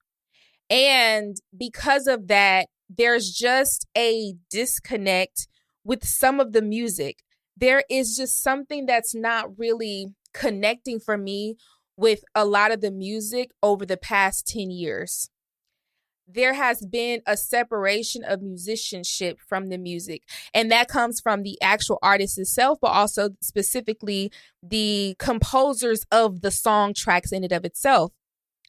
And because of that, there's just a disconnect with some of the music. There is just something that's not really connecting for me with a lot of the music over the past 10 years. There has been a separation of musicianship from the music. And that comes from the actual artist itself, but also specifically the composers of the song tracks in and of itself.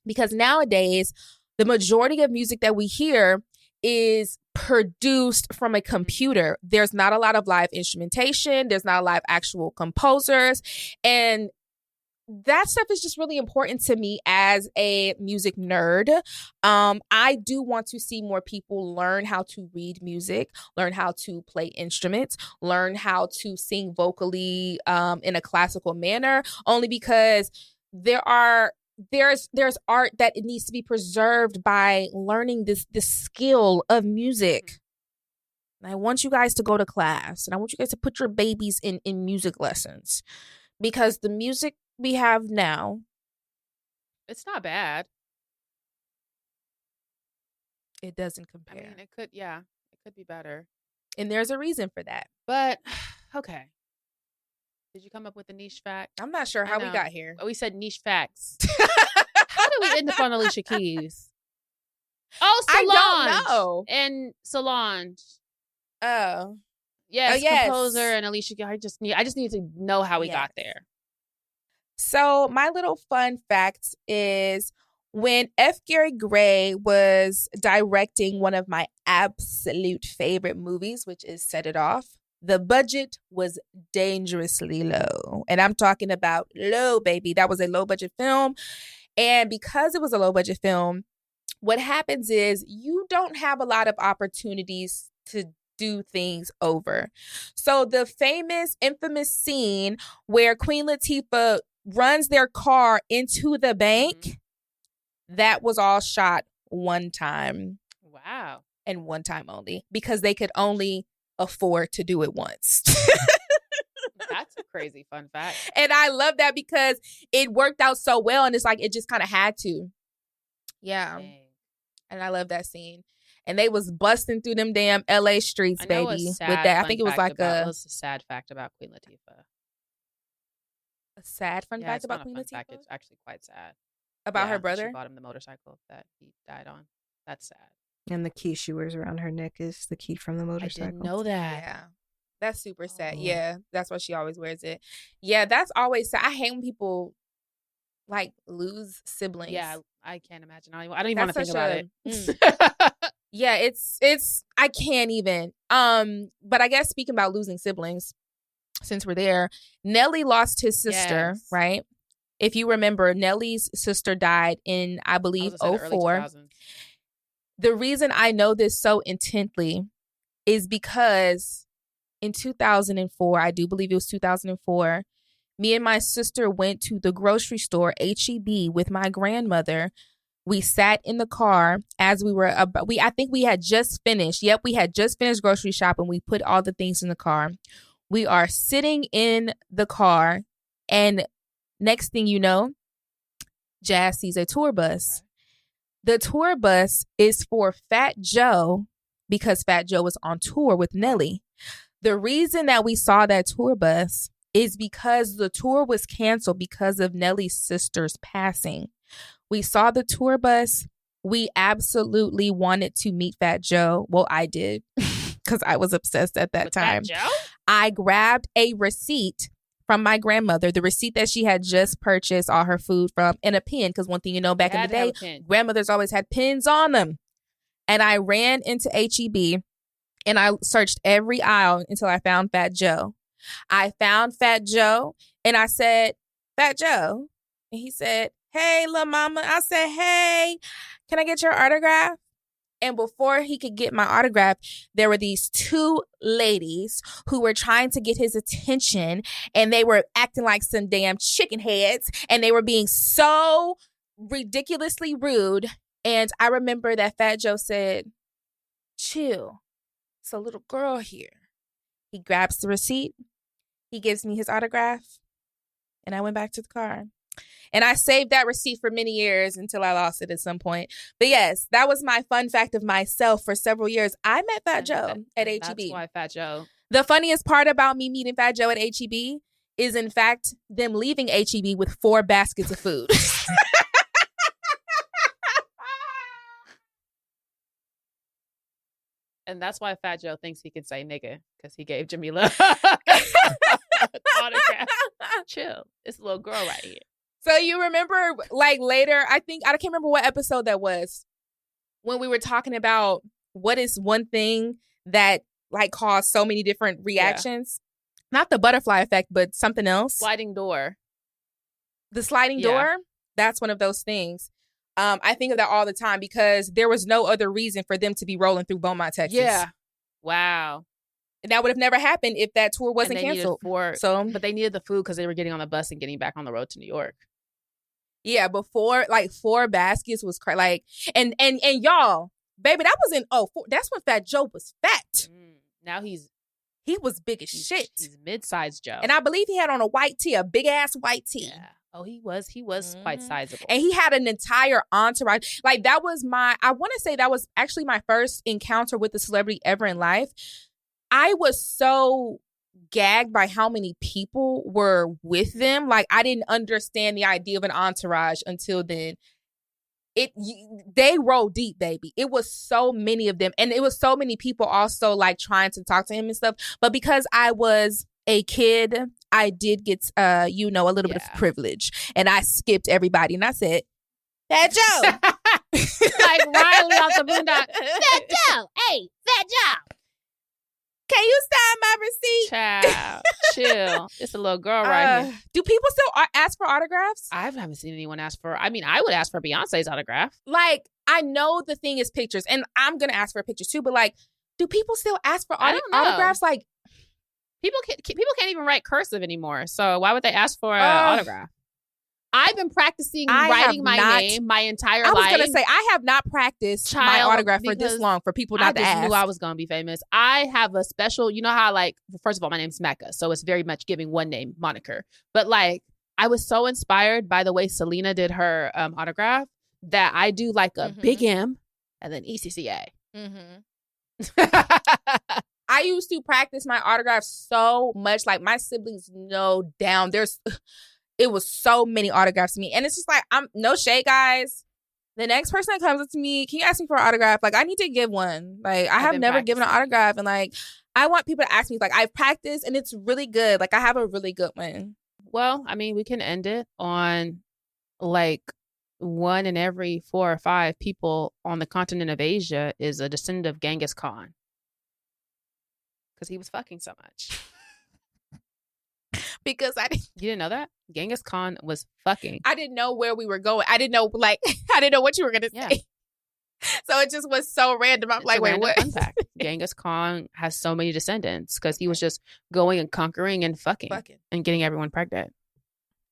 Because nowadays, the majority of music that we hear is produced from a computer. There's not a lot of live instrumentation. There's not a lot of actual composers. And that stuff is just really important to me as a music nerd. I do want to see more people learn how to read music, learn how to play instruments, learn how to sing vocally in a classical manner, only because there's art that it needs to be preserved by learning this skill of music. And I want you guys to go to class, and I want you guys to put your babies in music lessons, because the music we have now, it's not bad. It doesn't compare. I mean, it could be better. And there's a reason for that. But, okay. Did you come up with a niche fact? I'm not sure how we got here. We said niche facts. How did we end up on Alicia Keys? Oh, Solange. I don't know. And Solange. Oh. Yes, composer and Alicia Keys. I just need to know how we got there. So my little fun fact is, when F. Gary Gray was directing one of my absolute favorite movies, which is Set It Off, the budget was dangerously low. And I'm talking about low, baby. That was a low budget film. And because it was a low budget film, what happens is you don't have a lot of opportunities to do things over. So the infamous scene where Queen Latifah runs their car into the bank, that was all shot one time. Wow. And one time only, because they could only afford to do it once. That's a crazy fun fact. And I love that because it worked out so well, and it's like it just kind of had to. Yeah. Dang. And I love that scene. And they was busting through them damn LA streets, baby. With that. I think it was like it was a sad fact about Queen Latifah. A sad fun fact about Queen Latifah? Fact. It's actually quite sad. About her brother? She bought him the motorcycle that he died on. That's sad. And the key she wears around her neck is the key from the motorcycle. I didn't know that. Yeah. That's super sad. Yeah. That's why she always wears it. Yeah, that's always sad. I hate when people like lose siblings. Yeah, I can't imagine. I don't even want to think about it. Yeah, it's I can't even. But I guess speaking about losing siblings, since we're there, Nelly lost his sister, right? If you remember, Nelly's sister died in, I believe, 2004. The reason I know this so intently is because in 2004, I do believe it was 2004, me and my sister went to the grocery store, H-E-B, with my grandmother. We sat in the car as we were, I think we had just finished. Yep, we had just finished grocery shopping. We put all the things in the car. We are sitting in the car, and next thing you know, Jazz sees a tour bus. The tour bus is for Fat Joe, because Fat Joe was on tour with Nelly. The reason that we saw that tour bus is because the tour was canceled because of Nelly's sister's passing. We saw the tour bus. We absolutely wanted to meet Fat Joe. Well, I did, because I was obsessed at that time. Fat Joe? I grabbed a receipt from my grandmother, the receipt that she had just purchased all her food from, and a pen, because one thing you know, back in the day, grandmothers always had pens on them. And I ran into H-E-B, and I searched every aisle until I found Fat Joe. I found Fat Joe, and I said, Fat Joe. And he said, hey, little mama. I said, hey, can I get your autograph? And before he could get my autograph, there were these two ladies who were trying to get his attention, and they were acting like some damn chicken heads, and they were being so ridiculously rude. And I remember that Fat Joe said, chill. It's a little girl here. He grabs the receipt. He gives me his autograph. And I went back to the car. And I saved that receipt for many years until I lost it at some point. But yes, that was my fun fact of myself for several years. I met Fat Joe at HEB. That's why Fat Joe. The funniest part about me meeting Fat Joe at HEB is, in fact, them leaving HEB with 4 baskets of food. And that's why Fat Joe thinks he can say nigga, because he gave Jamila autograph. Chill. It's a little girl right here. So you remember, like, later, I can't remember what episode that was, when we were talking about what is one thing that, like, caused so many different reactions. Yeah. Not the butterfly effect, but something else. Sliding door. The sliding door, that's one of those things. I think of that all the time because there was no other reason for them to be rolling through Beaumont, Texas. Yeah. Wow. And that would have never happened if that tour wasn't canceled. But they needed the food because they were getting on the bus and getting back on the road to New York. Yeah, before, like, 4 baskets was like, and y'all, baby, that was that's when Fat Joe was fat. Now he was big as shit. He's mid-sized Joe. And I believe he had on a white tee, a big ass white tee. Yeah. Oh, he was quite sizable. And he had an entire entourage. Like, that was I want to say that was actually my first encounter with a celebrity ever in life. I was so gagged by how many people were with them. Like, I didn't understand the idea of an entourage until then. They roll deep, baby. It was so many of them. And it was so many people also, like, trying to talk to him and stuff. But because I was a kid, I did get, a little bit of privilege. And I skipped everybody. And I said, Fat Joe. Like Riley off the Boondock. Fat Joe. Hey, Fat Joe. Can you sign my receipt? Child, chill. It's a little girl right here. Do people still ask for autographs? I haven't seen anyone ask for, I would ask for Beyonce's autograph. Like, I know the thing is pictures, and I'm going to ask for pictures too, but, like, do people still ask for autographs? Like, people can't even write cursive anymore, so why would they ask for an autograph? I've been practicing writing my name my entire life. I was going to say, I have not practiced my autograph for this long for people not to ask. I just knew I was going to be famous. I have a special, you know how, like, first of all, my name's Mecca, so it's very much giving one name moniker. But, like, I was so inspired by the way Selena did her autograph that I do, like, a big M and then ECCA. I used to practice my autograph so much. Like, my siblings know down. It was so many autographs to me. And it's just like, I'm no shade, guys. The next person that comes up to me, can you ask me for an autograph? Like, I need to give one. Like, I have never given an autograph. And, like, I want people to ask me. Like, I've practiced and it's really good. Like, I have a really good one. Well, we can end it on, like, 1 in every 4 or 5 people on the continent of Asia is a descendant of Genghis Khan. Because he was fucking so much. Because you didn't know that? Genghis Khan was fucking. I didn't know where we were going. I didn't know, like, I didn't know what you were going to say. So it just was so random. I'm like, wait, what? Fun fact. Genghis Khan has so many descendants because he was just going and conquering and fucking and getting everyone pregnant.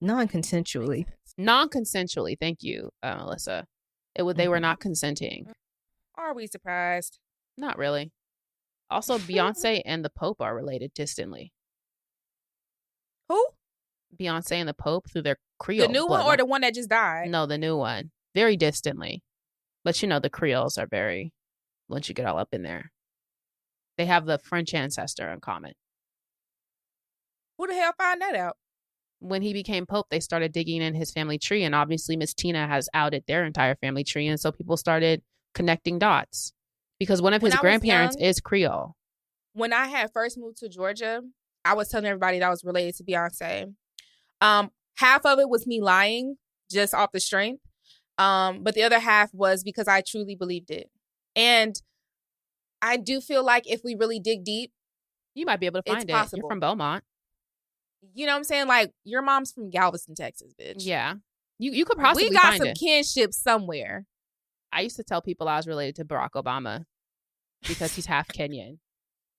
Non-consensually. Non-consensually. Thank you, Melissa. They were not consenting. Are we surprised? Not really. Also, Beyonce and the Pope are related distantly. Who? Beyonce and the Pope through their Creole. The new one or the one that just died? No, the new one. Very distantly. But the Creoles are very, once you get all up in there. They have the French ancestor in common. Who the hell found that out? When he became Pope, they started digging in his family tree. And obviously, Miss Tina has outed their entire family tree. And so people started connecting dots. Because one of his grandparents is Creole. When I had first moved to Georgia, I was telling everybody that I was related to Beyonce. Half of it was me lying just off the strength. But the other half was because I truly believed it. And I do feel like if we really dig deep, you might be able to find it. Possible. You're from Beaumont. You know what I'm saying? Like, your mom's from Galveston, Texas, bitch. Yeah. You could possibly find it. We got some kinship somewhere. I used to tell people I was related to Barack Obama because he's half Kenyan.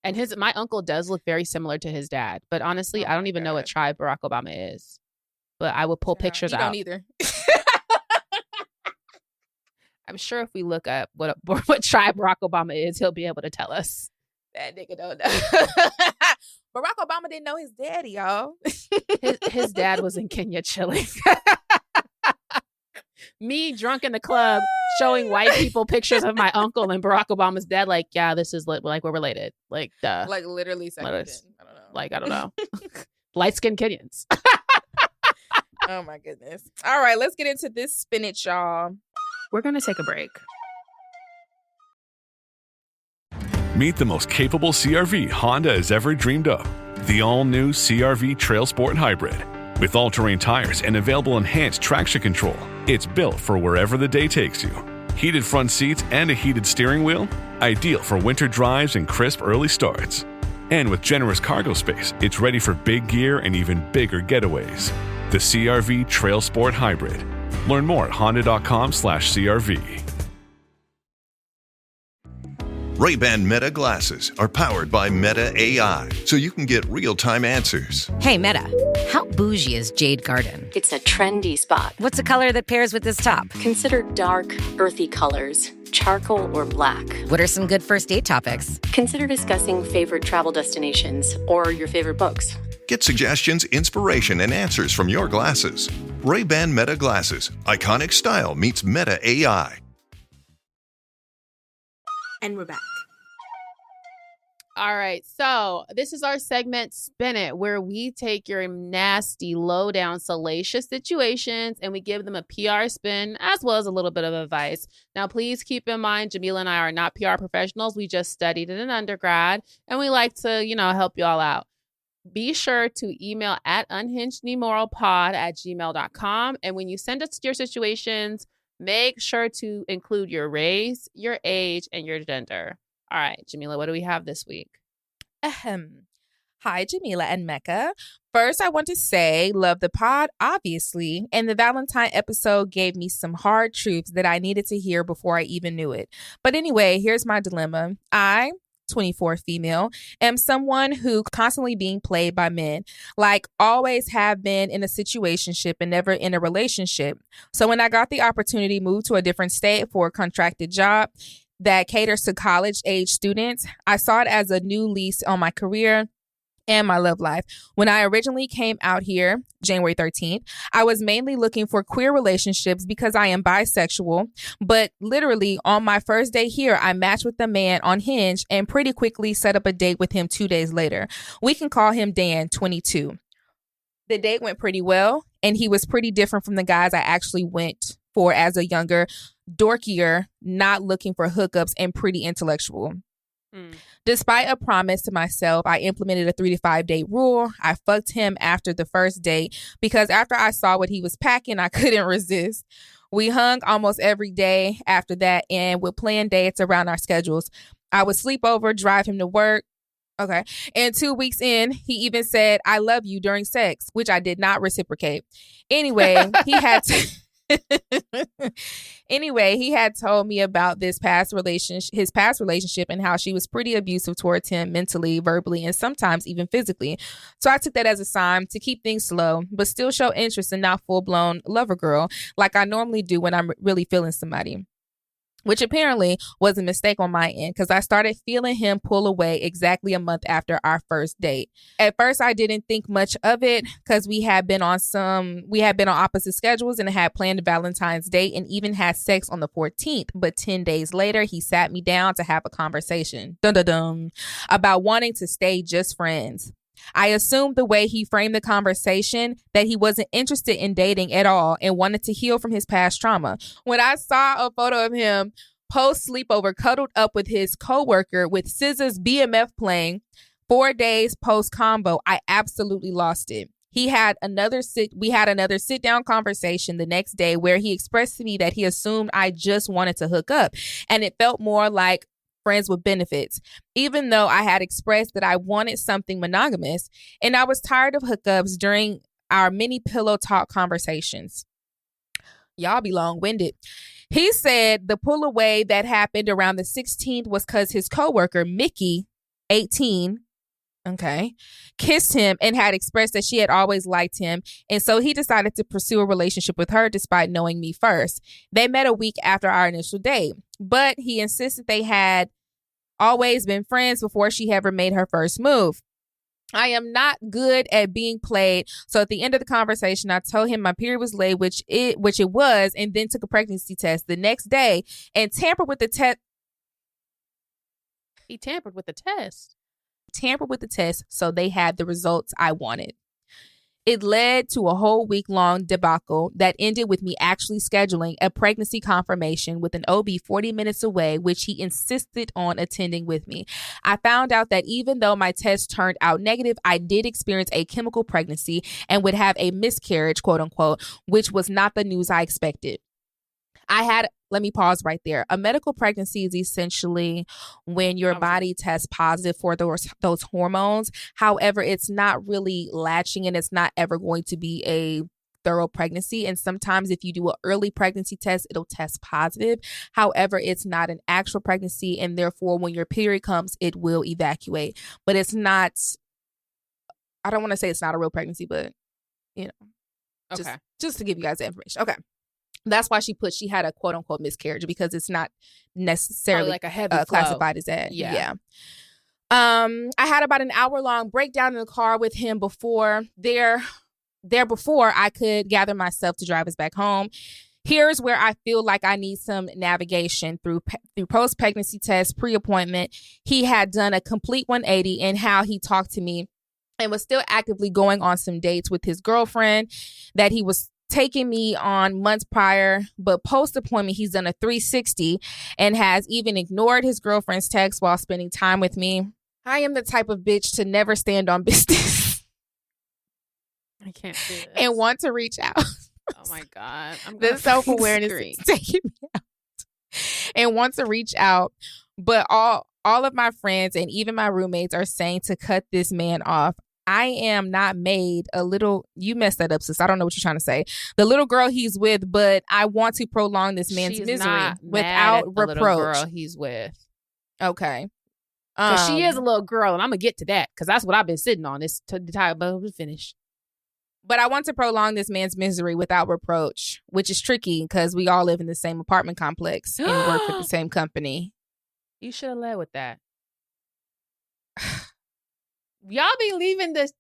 And my uncle does look very similar to his dad. But honestly, I don't even know what tribe Barack Obama is. But I would pull pictures out. I don't either. I'm sure if we look up what tribe Barack Obama is, he'll be able to tell us. That nigga don't know. Barack Obama didn't know his daddy, y'all. His dad was in Kenya chilling. Me drunk in the club showing white people pictures of my uncle and Barack Obama's dad. Like, yeah, this is like we're related. Like, duh. Like literally second. I don't know. Like, I don't know. Light-skinned Kenyans. Oh my goodness. All right, let's get into this spinach, y'all. We're going to take a break. Meet the most capable CRV Honda has ever dreamed of. The all-new CRV Trail Sport Hybrid. With all-terrain tires and available enhanced traction control, it's built for wherever the day takes you. Heated front seats and a heated steering wheel, ideal for winter drives and crisp early starts. And with generous cargo space, it's ready for big gear and even bigger getaways. The CRV Trail Sport Hybrid. Learn more at honda.com/CRV. Ray-Ban Meta glasses are powered by Meta AI, so you can get real-time answers. Hey, Meta, how bougie is Jade Garden? It's a trendy spot. What's a color that pairs with this top? Consider dark, earthy colors, charcoal or black. What are some good first date topics? Consider discussing favorite travel destinations or your favorite books. Get suggestions, inspiration, and answers from your glasses. Ray-Ban Meta glasses. Iconic style meets Meta AI. And we're back. All right. So this is our segment, Spin It, where we take your nasty, low down, salacious situations and we give them a PR spin as well as a little bit of advice. Now, please keep in mind, Jamila and I are not PR professionals. We just studied in an undergrad and we like to, help you all out. Be sure to email at unhingednimoralpod@gmail.com. And when you send us your situations, make sure to include your race, your age, and your gender. All right, Jamila, what do we have this week? Hi, Jamila and Mecca. First, I want to say, love the pod, obviously, and the Valentine episode gave me some hard truths that I needed to hear before I even knew it. But anyway, here's my dilemma. I, 24 female, am someone who constantly being played by men, like always have been in a situationship and never in a relationship. So when I got the opportunity to move to a different state for a contracted job that caters to college age students, I saw it as a new lease on my career and my love life. When I originally came out here, January 13th, I was mainly looking for queer relationships because I am bisexual. But literally on my first day here, I matched with a man on Hinge and pretty quickly set up a date with him 2 days later. We can call him Dan, 22. The date went pretty well, and he was pretty different from the guys I actually went for as a younger, dorkier, not looking for hookups, and pretty intellectual. Despite a promise to myself, I implemented a 3 to 5 date rule. I fucked him after the first date because after I saw what he was packing, I couldn't resist. We hung almost every day after that and would plan dates around our schedules. I would sleep over, drive him to work. Okay. And 2 weeks in, he even said, "I love you" during sex, which I did not reciprocate. Anyway, he had told me about his past relationship and how she was pretty abusive towards him mentally, verbally, and sometimes even physically. So I took that as a sign to keep things slow, but still show interest and not full-blown lover girl like I normally do when I'm really feeling somebody. Which apparently was a mistake on my end because I started feeling him pull away exactly a month after our first date. At first, I didn't think much of it because we had been on opposite schedules and had planned a Valentine's date and even had sex on the 14th. But 10 days later, he sat me down to have a conversation about wanting to stay just friends. I assumed the way he framed the conversation that he wasn't interested in dating at all and wanted to heal from his past trauma. When I saw a photo of him post sleepover cuddled up with his coworker with SZA's BMF playing 4 days post combo, I absolutely lost it. We had another sit down conversation the next day where he expressed to me that he assumed I just wanted to hook up, and it felt more like friends with benefits, even though I had expressed that I wanted something monogamous, and I was tired of hookups during our mini pillow talk conversations. Y'all be long-winded. He said the pull away that happened around the 16th was because his coworker, Mickey, 18, kissed him and had expressed that she had always liked him. And so he decided to pursue a relationship with her despite knowing me first. They met a week after our initial date, but he insisted they had always been friends before she ever made her first move. I am not good at being played. So at the end of the conversation, I told him my period was late, which it was, and then took a pregnancy test the next day and tampered with the test. He tampered with the test. Tampered with the test, so they had the results I wanted. It led to a whole week-long debacle that ended with me actually scheduling a pregnancy confirmation with an OB 40 minutes away, which he insisted on attending with me. I found out that even though my test turned out negative, I did experience a chemical pregnancy and would have a miscarriage, quote unquote, which was not the news I expected. Let me pause right there. A medical pregnancy is essentially when your body tests positive for those hormones. However, it's not really latching and it's not ever going to be a thorough pregnancy. And sometimes if you do an early pregnancy test, it'll test positive. However, it's not an actual pregnancy. And therefore, when your period comes, it will evacuate. But it's not, I don't want to say it's not a real pregnancy, but, just to give you guys the information. Okay. That's why she had a quote unquote miscarriage, because it's not necessarily like a heavy classified as that. Yeah. I had about an hour-long breakdown in the car with him before I could gather myself to drive us back home. Here's where I feel like I need some navigation through post-pregnancy test, pre-appointment. He had done a complete 180 in how he talked to me and was still actively going on some dates with his girlfriend that he was taking me on months prior, but post-appointment, he's done a 360 and has even ignored his girlfriend's text while spending time with me. I am the type of bitch to never stand on business. I can't do this. And want to reach out. Oh my God. The self-awareness is taking me out. And want to reach out, but all of my friends and even my roommates are saying to cut this man off. I am not made a little, you messed that up, sis. I don't know what you're trying to say. The little girl he's with, but I want to prolong this man's misery without reproach. The little girl he's with. Okay. Because she is a little girl, and I'm going to get to that because that's what I've been sitting on this entire finish. But I want to prolong this man's misery without reproach, which is tricky because we all live in the same apartment complex and work with the same company. You should have led with that. Y'all be leaving this.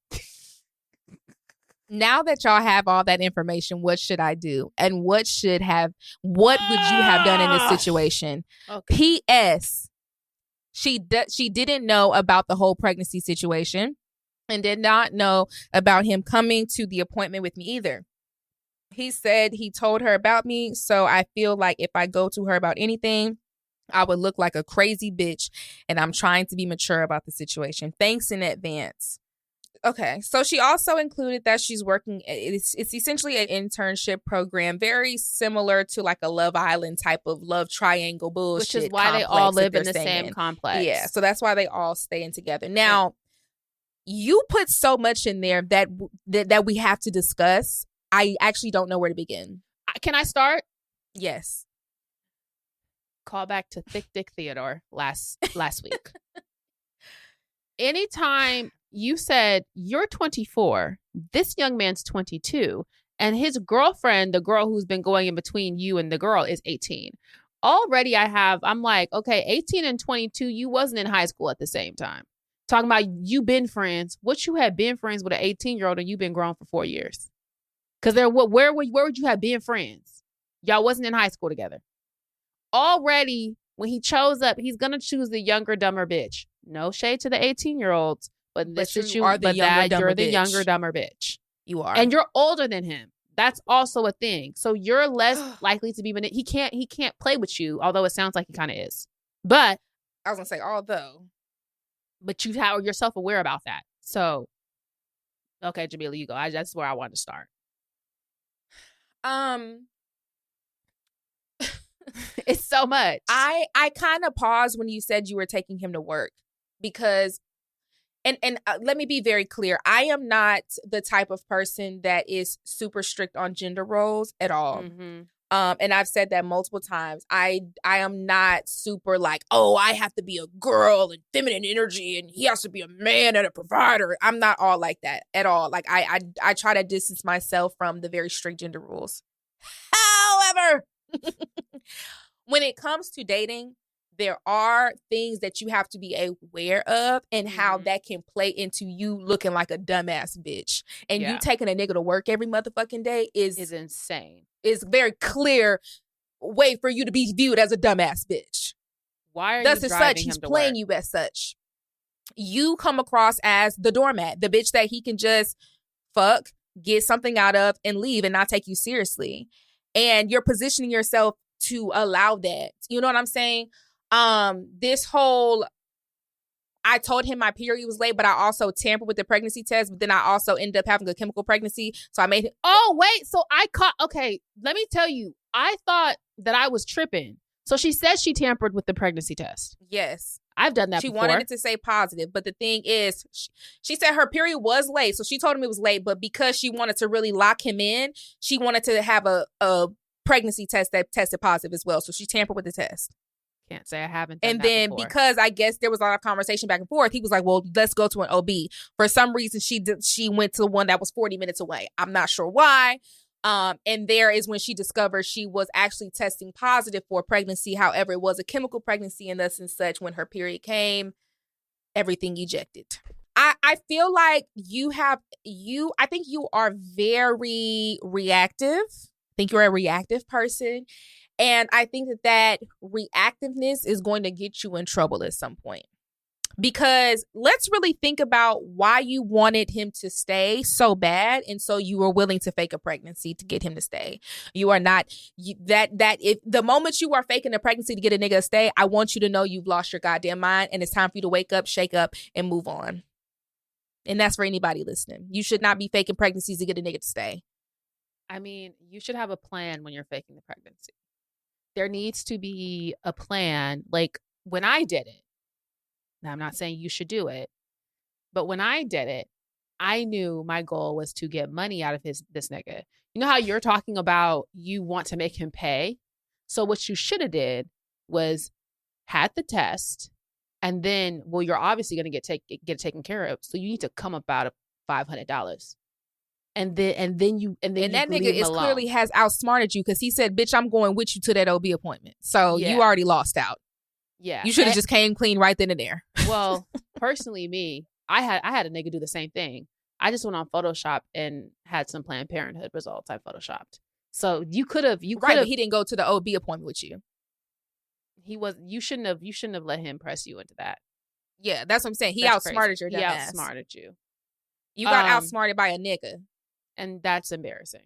Now that y'all have all that information, what should I do? And what would you have done in this situation? Okay. P.S. She didn't know about the whole pregnancy situation and did not know about him coming to the appointment with me either. He said he told her about me, so I feel like if I go to her about anything, I would look like a crazy bitch, and I'm trying to be mature about the situation. Thanks in advance. Okay, so she also included that she's working, it's essentially an internship program, very similar to like a Love Island type of love triangle bullshit. Which is why they all live in the same complex. Yeah, so that's why they all stay in together. Now, you put so much in there that we have to discuss. I actually don't know where to begin. Can I start? Yes. Call back to Thick Dick Theodore last week. Anytime you said you're 24, this young man's 22, and his girlfriend, the girl who's been going in between you and the girl, is 18. Already I'm like, okay, 18 and 22, you wasn't in high school at the same time. Talking about you been friends. What you had been friends with an 18-year-old and you been grown for 4 years. Because where would you have been friends? Y'all wasn't in high school together. Already, when he chose up, he's going to choose the younger, dumber bitch. No shade to the 18-year-olds, but you're the younger, dumber bitch. You are. And you're older than him. That's also a thing. So you're less likely to be he can't play with you, although it sounds like he kind of is. But I was going to say although. But you're self-aware about that. So, okay, Jamila, you go. That's where I wanted to start. It's so much. I kind of paused when you said you were taking him to work because, and let me be very clear. I am not the type of person that is super strict on gender roles at all. Mm-hmm. And I've said that multiple times. I am not super like, oh, I have to be a girl and feminine energy and he has to be a man and a provider. I'm not all like that at all. Like I try to distance myself from the very strict gender rules. However, when it comes to dating, there are things that you have to be aware of and how that can play into you looking like a dumbass bitch. And you taking a nigga to work every motherfucking day is insane. Is very clear way for you to be viewed as a dumbass bitch. Why are Thus you as driving such, he's him to playing work? you as such. You come across as the doormat, the bitch that he can just fuck, get something out of, and leave and not take you seriously. And you're positioning yourself to allow that. You know what I'm saying? This whole, I told him my period was late, but I also tampered with the pregnancy test, but then I also ended up having a chemical pregnancy. So I made it. Oh, wait. So okay, let me tell you, I thought that I was tripping. So she said she tampered with the pregnancy test. Yes. I've done that She before. wanted it to say positive, but the thing is, she said her period was late. So she told him it was late, but because she wanted to really lock him in, she wanted to have a pregnancy test that tested positive as well. So she tampered with the test. Can't say I haven't done And that then before. because I guess there was a lot of conversation back and forth, he was like, well, let's go to an OB. For some reason, she went to one that was 40 minutes away. I'm not sure why. And there is when she discovered she was actually testing positive for pregnancy. However, it was a chemical pregnancy and thus and such. When her period came, everything ejected. I feel like I think you are very reactive. I think you're a reactive person. And I think that reactiveness is going to get you in trouble at some point. Because let's really think about why you wanted him to stay so bad. And so you were willing to fake a pregnancy to get him to stay. You are not if the moment you are faking a pregnancy to get a nigga to stay, I want you to know you've lost your goddamn mind and it's time for you to wake up, shake up, and move on. And that's for anybody listening. You should not be faking pregnancies to get a nigga to stay. I mean, you should have a plan when you're faking the pregnancy. There needs to be a plan. Like when I did it, now I'm not saying you should do it, but when I did it, I knew my goal was to get money out of this nigga. You know how you're talking about you want to make him pay? So what you should have did was had the test and then, well, you're obviously going to get it taken care of. So you need to come about $500. And that nigga is clearly has outsmarted you because he said, bitch, I'm going with you to that OB appointment. So you already lost out. Yeah. You should have just came clean right then and there. Well, personally, I had a nigga do the same thing. I just went on Photoshop and had some Planned Parenthood results I Photoshopped. So you could have. Right, but he didn't go to the OB appointment with you. You shouldn't have let him press you into that. Yeah, that's what I'm saying. He outsmarted your dumb ass. He outsmarted you. You got outsmarted by a nigga. And that's embarrassing.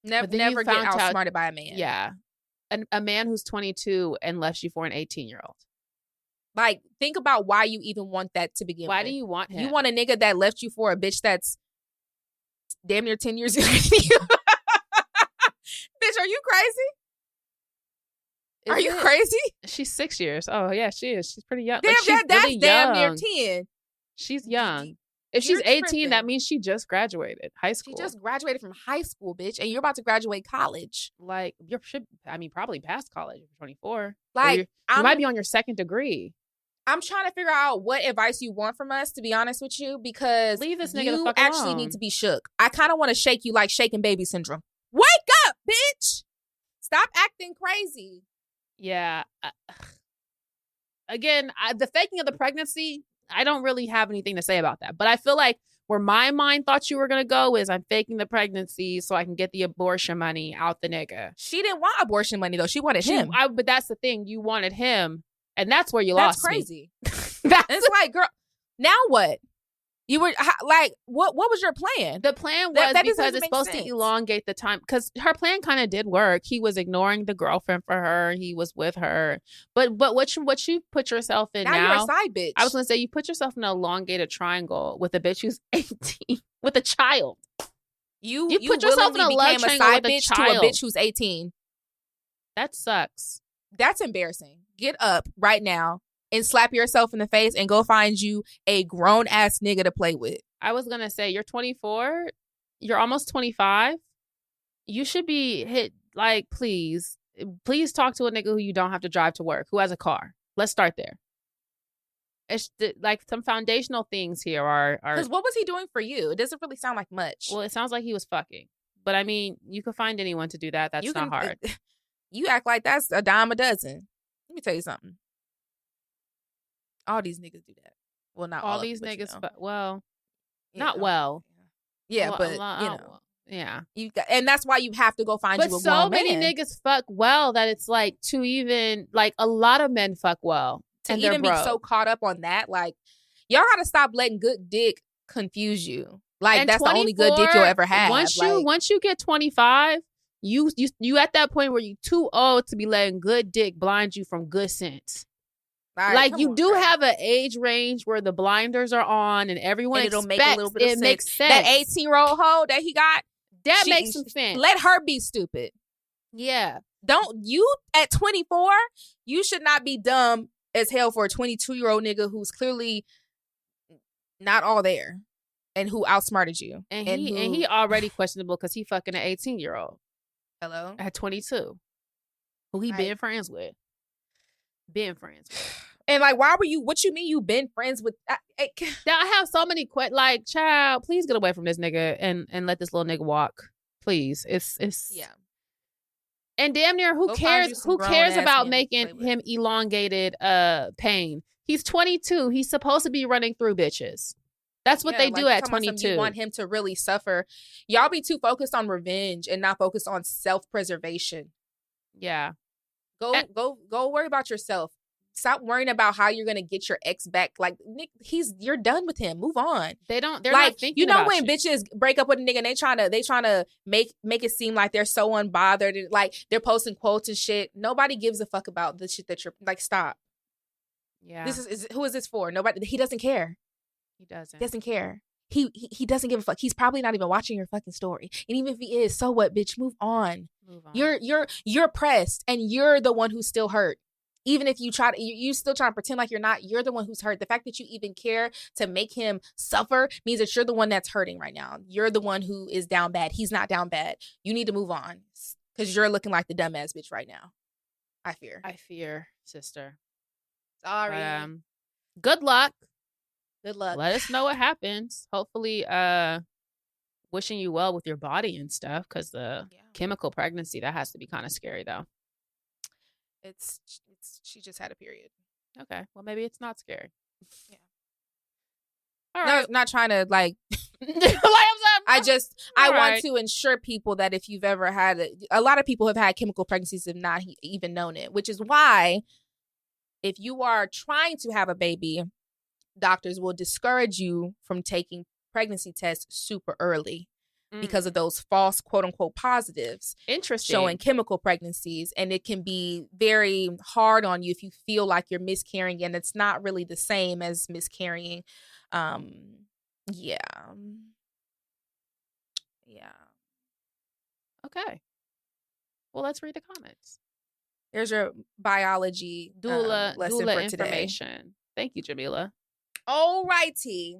Never get outsmarted by a man. Yeah. A man who's 22 and left you for an 18-year-old. Like, think about why you even want that to begin with. Why do you want him? You want a nigga that left you for a bitch that's damn near 10 years younger than you? Bitch, are you crazy? Are you crazy? She's 6 years. Oh, yeah, she is. She's pretty young. Damn, like, that's really damn young. near 10. She's young. If she's 18, that means she just graduated high school. She just graduated from high school, bitch, and you're about to graduate college. Like, probably past college if you're 24. Like, you might be on your second degree. I'm trying to figure out what advice you want from us, to be honest with you, because leave this nigga the you fuck actually alone. need to be shook. I kind of want to shake you like shaking baby syndrome. Wake up, bitch! Stop acting crazy. Yeah. Again, the faking of the pregnancy, I don't really have anything to say about that. But I feel like where my mind thought you were going to go is I'm faking the pregnancy so I can get the abortion money out the nigga. She didn't want abortion money, though. She wanted him. But that's the thing. You wanted him. And that's where you lost me. That's crazy. That's it's like, girl, now what? You were like, what was your plan? The plan was that because it's supposed to elongate the time. Because her plan kind of did work. He was ignoring the girlfriend for her. He was with her. But what you put yourself in now. You're a side bitch. I was going to say, you put yourself in an elongated triangle with a bitch who's 18, with a child. You put yourself in a love triangle with a child. To a bitch who's 18. That sucks. That's embarrassing. Get up right now and slap yourself in the face and go find you a grown ass nigga to play with. I was going to say, you're 24. You're almost 25. You should be hit, like, please talk to a nigga who you don't have to drive to work, who has a car. Let's start there. It's like some foundational things here are because what was he doing for you? It doesn't really sound like much. Well, it sounds like he was fucking, but I mean, you could find anyone to do that. That's not hard. You act like that's a dime a dozen. Let me tell you something. All these niggas do that. Well, not all these niggas. You know. Well, you not know. well. Yeah, but yeah. And that's why you have to go find you a so grown many man. niggas fuck well that it's like to even like a lot of men fuck well. To even be so caught up on that, like, y'all gotta stop letting good dick confuse you. Like, and that's the only good dick you'll ever have. Once you get 25, you at that point where you too old to be letting good dick blind you from good sense. Right, like you do have an age range where the blinders are on and everyone and it'll make a little bit of sense. Makes sense. That 18-year-old hoe that he got, that makes some sense. Let her be stupid. Yeah. Don't you at 24, you should not be dumb as hell for a 22-year-old nigga who's clearly not all there and who outsmarted you. And he already questionable because he fucking an 18-year-old. Hello? At 22. Who he been friends with. Been friends with. And like, why were you, what you mean you been friends with? I have so many like, child, please get away from this nigga and let this little nigga walk. Please. It's yeah. And damn near, who cares about making him elongated pain? He's 22. He's supposed to be running through bitches. That's what they do at 22. You want him to really suffer. Y'all be too focused on revenge and not focused on self-preservation. Yeah. Go worry about yourself. Stop worrying about how you're gonna get your ex back. Like, Nick, you're done with him. Move on. They're like, not thinking you know, about when bitches break up with a nigga and they trying to make it seem like they're so unbothered and like they're posting quotes and shit. Nobody gives a fuck about the shit that you're like. Stop. Yeah. Who is this for? Nobody. He doesn't care. He doesn't. He doesn't care. He doesn't give a fuck. He's probably not even watching your fucking story. And even if he is, so what, bitch? Move on. You're pressed and you're the one who's still hurt. Even if you you still trying to pretend like you're not, you're the one who's hurt. The fact that you even care to make him suffer means that you're the one that's hurting right now. You're the one who is down bad. He's not down bad. You need to move on because you're looking like the dumbass bitch right now. I fear, sister. Sorry. But, good luck. Good luck. Let us know what happens. Hopefully, wishing you well with your body and stuff because the chemical pregnancy, that has to be kind of scary though. She just had a period. Okay. Well, maybe it's not scary. Yeah. All right. No, not trying to like. I want to ensure people that if you've ever had a lot of people have had chemical pregnancies and not even known it, which is why if you are trying to have a baby, doctors will discourage you from taking pregnancy tests super early. Because of those false quote unquote positives showing chemical pregnancies. And it can be very hard on you if you feel like you're miscarrying and it's not really the same as miscarrying. Yeah. Okay. Well, let's read the comments. There's your biology doula lesson for information. Today. Thank you, Jamila. All righty.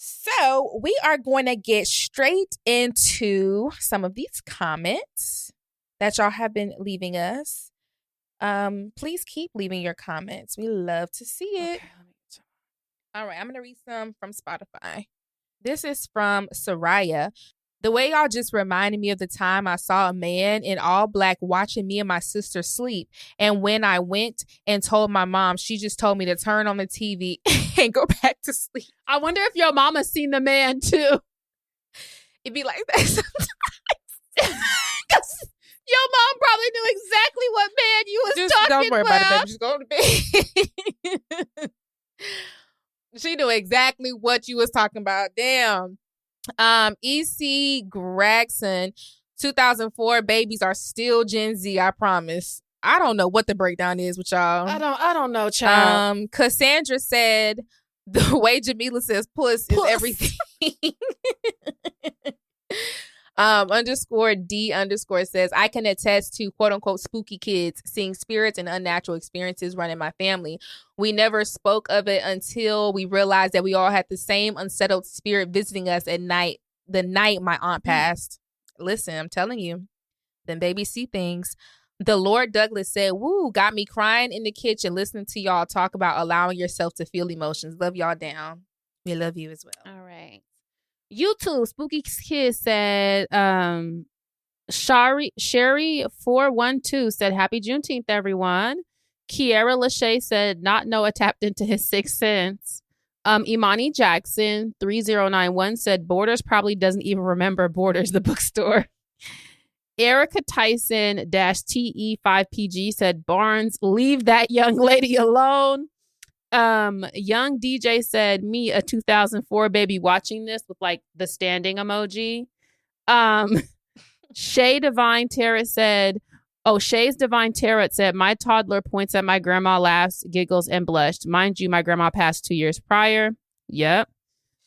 So we are going to get straight into some of these comments that y'all have been leaving us. Please keep leaving your comments. We love to see it. Okay, all right, I'm going to read some from Spotify. This is from Soraya. The way y'all just reminded me of the time I saw a man in all black watching me and my sister sleep. And when I went and told my mom, she just told me to turn on the TV and go back to sleep. I wonder if your mama seen the man too. It'd be like that sometimes. Your mom probably knew exactly what man you was just talking don't worry about. About it, baby. Just go to bed. She knew exactly what you was talking about. Damn. E.C. Gregson, 2004 babies are still Gen Z, I promise. I don't know what the breakdown is with y'all. I don't know, child. Cassandra said the way Jamila says puss is everything. _D_ says, I can attest to quote unquote spooky kids seeing spirits and unnatural experiences run in my family. We never spoke of it until we realized that we all had the same unsettled spirit visiting us at night, the night my aunt passed. Listen, I'm telling you, them babies see things. The Lord Douglas said, woo, got me crying in the kitchen listening to y'all talk about allowing yourself to feel emotions. Love y'all down. We love you as well. All right. YouTube, Spooky Kid said, Sherry412 said, Happy Juneteenth, everyone. Kiera Lachey said, not Noah tapped into his sixth sense. Imani Jackson 3091 said, Borders probably doesn't even remember Borders, the bookstore. Erica Tyson -TE5PG said, Barnes, leave that young lady alone. Young DJ said, me, a 2004 baby watching this with like the standing emoji. Shay's Divine Tarot said, my toddler points at my grandma, laughs, giggles, and blushed. Mind you, my grandma passed 2 years prior. Yep.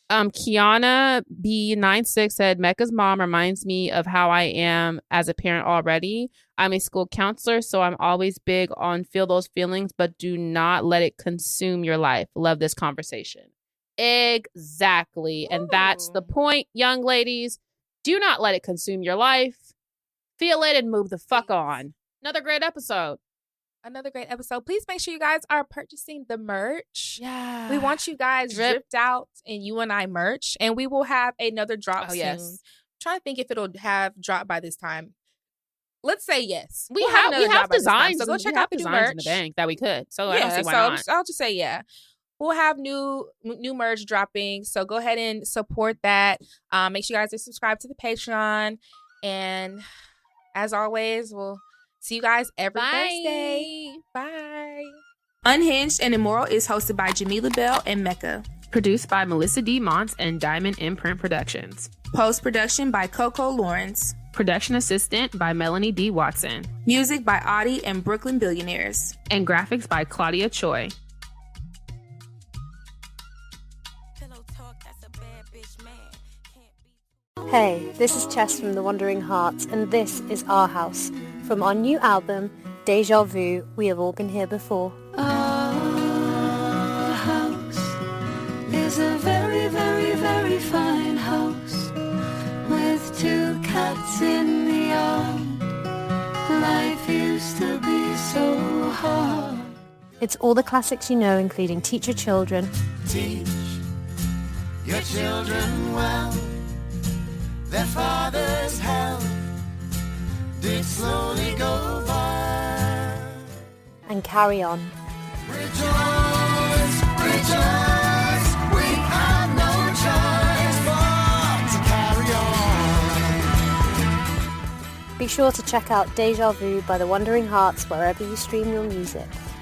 Kiana B96 said, Mecca's mom reminds me of how I am as a parent already. I'm a school counselor, so I'm always big on feel those feelings, but do not let it consume your life. Love this conversation. Exactly. And that's the point, young ladies. Do not let it consume your life. Feel it and move the fuck on. Another great episode. Please make sure you guys are purchasing the merch. Yeah. We want you guys dripped out and you and I merch, and we will have another drop soon. Yes. I'm trying to think if it'll have dropped by this time. Let's say yes. We have designs. So go check out the new merch in the bank that we could. So yeah, I don't see why not. I'll just say yeah. We'll have new merch dropping. So go ahead and support that. Make sure you guys are subscribed to the Patreon. And as always, we'll see you guys every Thursday. Bye. Unhinged and Immoral is hosted by Jamila and Mecca. Produced by Melisa D. Monts and Diamond MPrint Productions. Post-production by Coco, Llorens. Production assistant by Melanie D. Watson. Music by Audie and Brooklyn Billionaires. And graphics by Claudia Choi. Hey, this is Chess from The Wandering Hearts, and this is Our House. From our new album, Deja Vu, We Have All Been Here Before. Our house is a very, very, very fine house with 2 cats in the yard. Life used to be so hard. It's all the classics you know, including Teach Your Children. Teach your children well. Their father's help did slowly go by. And Carry On. Rejoice, rejoice, we have no choice but to carry on. Be sure to check out Deja Vu by The Wandering Hearts wherever you stream your music.